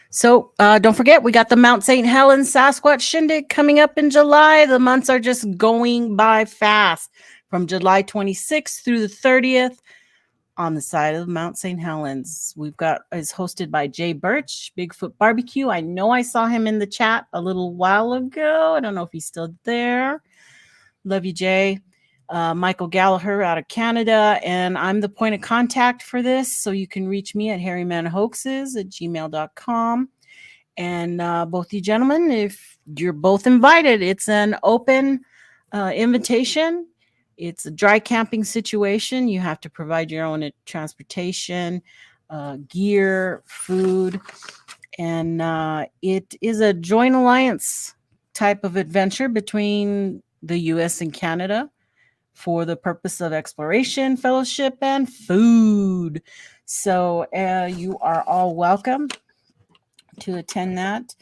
Speaker 1: So don't forget, we got the Mount St. Helens Sasquatch Shindig coming up in July. The months are just going by fast. From July 26th through the 30th on the side of Mount St. Helens. Is hosted by Jay Birch, Bigfoot Barbecue. I know I saw him in the chat a little while ago. I don't know if he's still there. Love you, Jay. Michael Gallagher out of Canada, and I'm the point of contact for this, so you can reach me at hairymanhoaxes@gmail.com. And both you gentlemen, if you're both invited, it's an open invitation. It's a dry camping situation. You have to provide your own transportation, gear, food, and it is a joint alliance type of adventure between the U.S. and Canada for the purpose of exploration, fellowship, and food. So you are all welcome to attend that.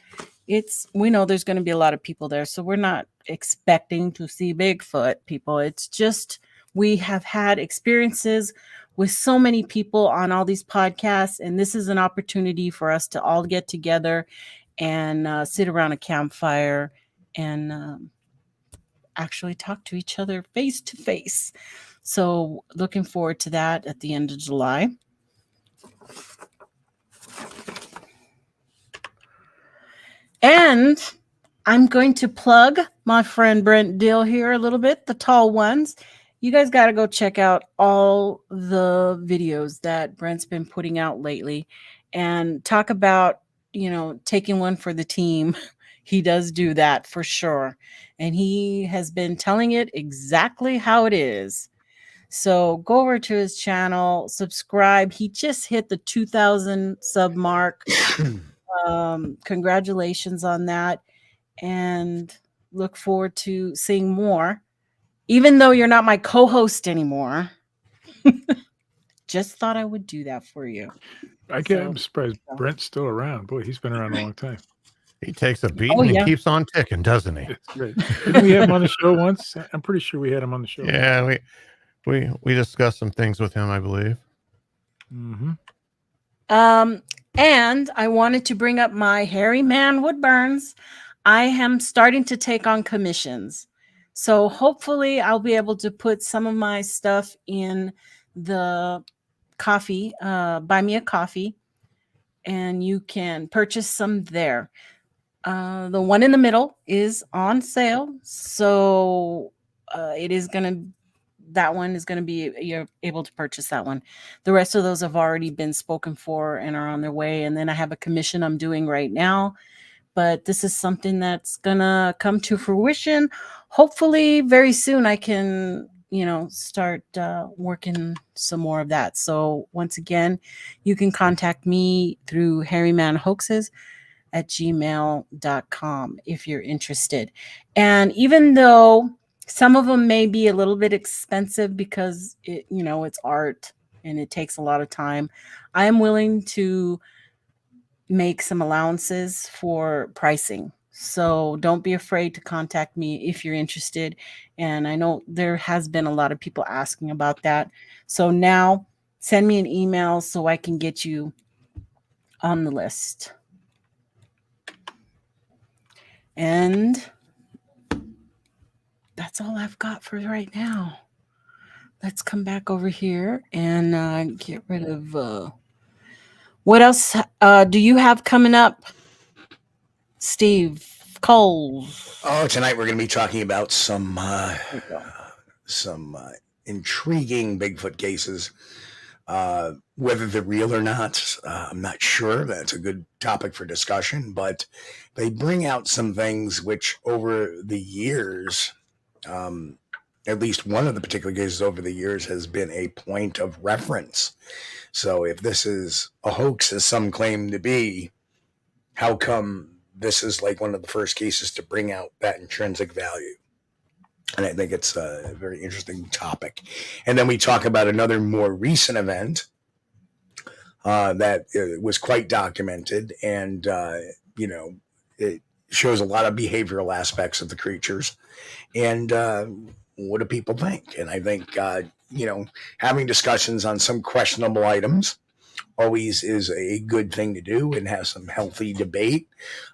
Speaker 1: We know there's going to be a lot of people there, so we're not expecting to see Bigfoot, people. It's just we have had experiences with so many people on all these podcasts, and this is an opportunity for us to all get together and sit around a campfire and actually talk to each other face to face. So looking forward to that at the end of July. And I'm going to plug my friend Brent Dill here a little bit, the tall ones. You guys got to go check out all the videos that Brent's been putting out lately and talk about, taking one for the team. He does do that for sure. And he has been telling it exactly how it is. So go over to his channel, subscribe. He just hit the 2,000 sub mark. Congratulations on that. And look forward to seeing more. Even though you're not my co-host anymore. Just thought I would do that for you.
Speaker 3: I'm surprised Brent's still around. Boy, he's been around a long time.
Speaker 4: He takes a beating and keeps on ticking, doesn't he?
Speaker 3: It's great. Didn't we have him on the show once? I'm pretty sure we had him on the show.
Speaker 4: Yeah, we discussed some things with him, I believe.
Speaker 3: Mm-hmm.
Speaker 1: And I wanted to bring up my Hairyman Woodburns. I am starting to take on commissions. So hopefully I'll be able to put some of my stuff in the coffee, buy me a coffee, and you can purchase some there. The one in the middle is on sale. So that one is going to be, you're able to purchase that one. The rest of those have already been spoken for and are on their way. And then I have a commission I'm doing right now, but this is something that's going to come to fruition. Hopefully very soon I can, start working some more of that. So once again, you can contact me through hairymanhoaxes@gmail.com if you're interested. And even though some of them may be a little bit expensive because it's art and it takes a lot of time, I am willing to make some allowances for pricing. So don't be afraid to contact me if you're interested. And I know there has been a lot of people asking about that. So now send me an email so I can get you on the list. And that's all I've got for right now. Let's come back over here and get rid of what else do you have coming up, Steve Kulls?
Speaker 2: Oh, tonight we're going to be talking about some intriguing Bigfoot cases. Whether they're real or not, I'm not sure. That's a good topic for discussion, but they bring out some things which over the years, at least one of the particular cases over the years has been a point of reference. So if this is a hoax, as some claim to be, how come this is like one of the first cases to bring out that intrinsic value? And I think it's a very interesting topic. And then we talk about another more recent event that was quite documented, and it shows a lot of behavioral aspects of the creatures. And what do people think? And I think having discussions on some questionable items always is a good thing to do and have some healthy debate.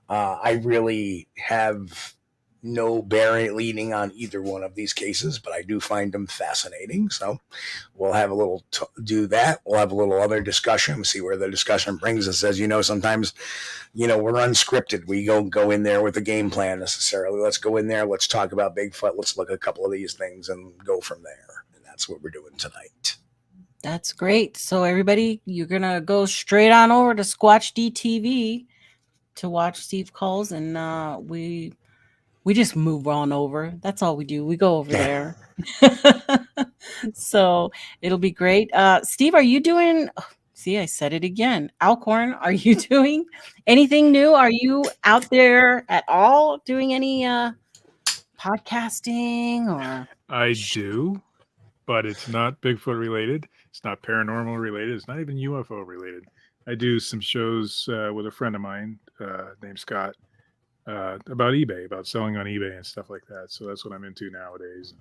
Speaker 2: I really have no bearing leaning on either one of these cases, but I do find them fascinating. So we'll have a little do that. We'll have a little other discussion, see where the discussion brings us. As you know, sometimes we're unscripted. We go in there with a game plan necessarily. Let's go in there. Let's talk about Bigfoot. Let's look at a couple of these things and go from there. And that's what we're doing tonight.
Speaker 1: That's great. So everybody, you're going to go straight on over to SquatchDet TV to watch Steve Kulls, and we just move on over. That's all we do. We go over there. So it'll be great. Steve, are you doing... See, I said it again. Alcorn, are you doing anything new? Are you out there at all doing any podcasting or...
Speaker 3: I do, but it's not Bigfoot related. It's not paranormal related. It's not even UFO related. I do some shows with a friend of mine named Scott about eBay, about selling on eBay and stuff like that. So that's what I'm into nowadays.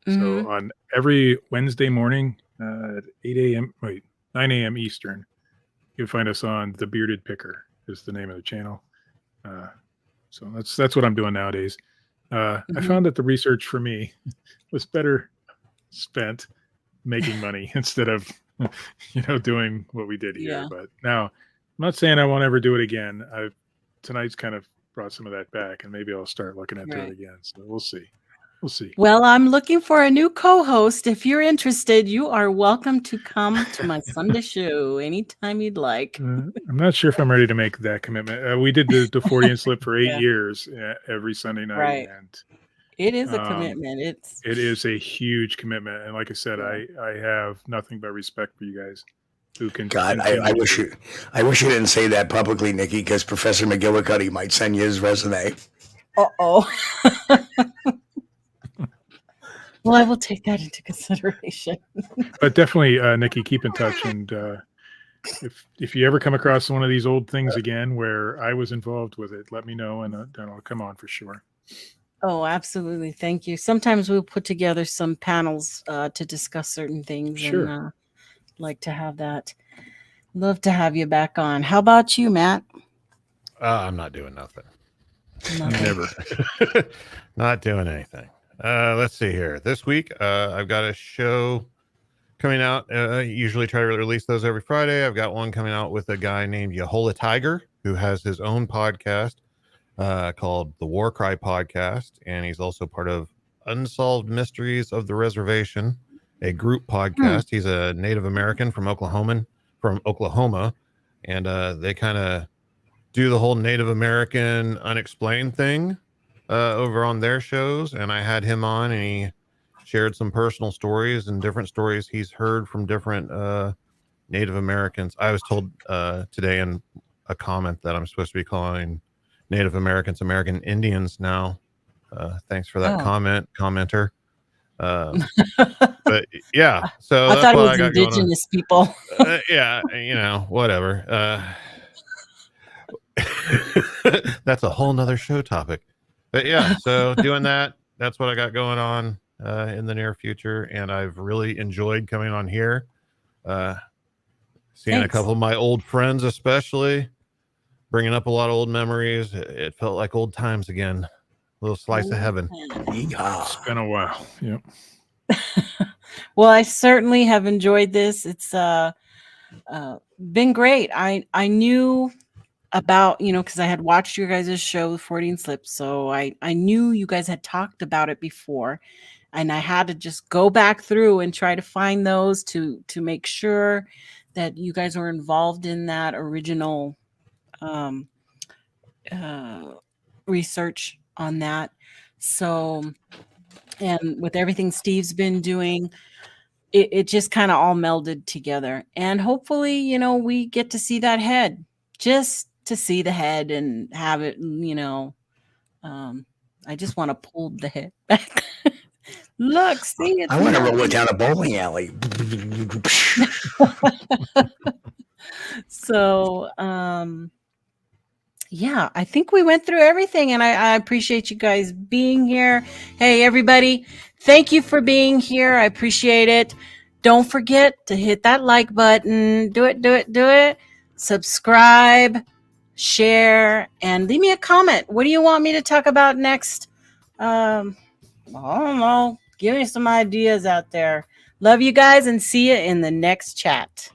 Speaker 3: So on every Wednesday morning at 9 a.m. Eastern, you'll find us on The Bearded Picker is the name of the channel. So that's what I'm doing nowadays. I found that the research for me was better spent making money instead of doing what we did here.
Speaker 1: Yeah.
Speaker 3: But now I'm not saying I won't ever do it again. Tonight's kind of brought some of that back, and maybe I'll start looking into it again. So we'll see. Well,
Speaker 1: I'm looking for a new co-host. If you're interested, you are welcome to come to my Sunday show anytime you'd like.
Speaker 3: I'm not sure if I'm ready to make that commitment. We did the Fortean Slip for 8 years every Sunday night.
Speaker 1: Right.
Speaker 3: And
Speaker 1: it is a commitment.
Speaker 3: It is a huge commitment. And like I said, I have nothing but respect for you guys who can.
Speaker 2: God, I wish you didn't say that publicly, Nikki, because Professor McGillicuddy might send you his resume.
Speaker 1: Uh-oh. Well, I will take that into consideration.
Speaker 3: But definitely, Nikki, keep in touch. And if you ever come across one of these old things again where I was involved with it, let me know, and then I'll come on for sure.
Speaker 1: Oh, absolutely. Thank you. Sometimes we'll put together some panels to discuss certain things.
Speaker 3: Sure.
Speaker 1: And like to have that. Love to have you back on. How about you, Matt?
Speaker 4: I'm not doing nothing.
Speaker 3: Never.
Speaker 4: Not doing anything. Let's see here. This week, I've got a show coming out. Usually try to release those every Friday. I've got one coming out with a guy named Yahola Tiger, who has his own podcast called the War Cry Podcast. And he's also part of Unsolved Mysteries of the Reservation, a group podcast. He's a Native American from Oklahoma. And they kind of do the whole Native American unexplained thing over on their shows, and I had him on, and he shared some personal stories and different stories he's heard from different Native Americans. I was told today in a comment that I'm supposed to be calling Native Americans American Indians now. Thanks for that commenter. But yeah, so
Speaker 1: I
Speaker 4: that's
Speaker 1: thought it
Speaker 4: what
Speaker 1: was
Speaker 4: I got
Speaker 1: indigenous people.
Speaker 4: Yeah, whatever. That's a whole nother show topic. But yeah, so doing that's what I got going on in the near future. And I've really enjoyed coming on here. Seeing a couple of my old friends, especially bringing up a lot of old memories. It felt like old times again. A little slice of heaven.
Speaker 3: It's been a while. Yep.
Speaker 1: Well, I certainly have enjoyed this. It's been great. I knew about, because I had watched your guys' show, the Fortean Slip, so I knew you guys had talked about it before, and I had to just go back through and try to find those to make sure that you guys were involved in that original research on that. So, and with everything Steve's been doing, it just kind of all melded together, and hopefully, we get to see that head, just to see the head and have it, I just want to pull the head back. Look, see it.
Speaker 2: I want to roll it down a bowling alley.
Speaker 1: So, yeah, I think we went through everything, and I appreciate you guys being here. Hey, everybody, thank you for being here. I appreciate it. Don't forget to hit that like button. Do it. Subscribe, share, and leave me a comment. What do you want me to talk about next? I don't know. Give me some ideas out there. Love you guys, and see you in the next chat.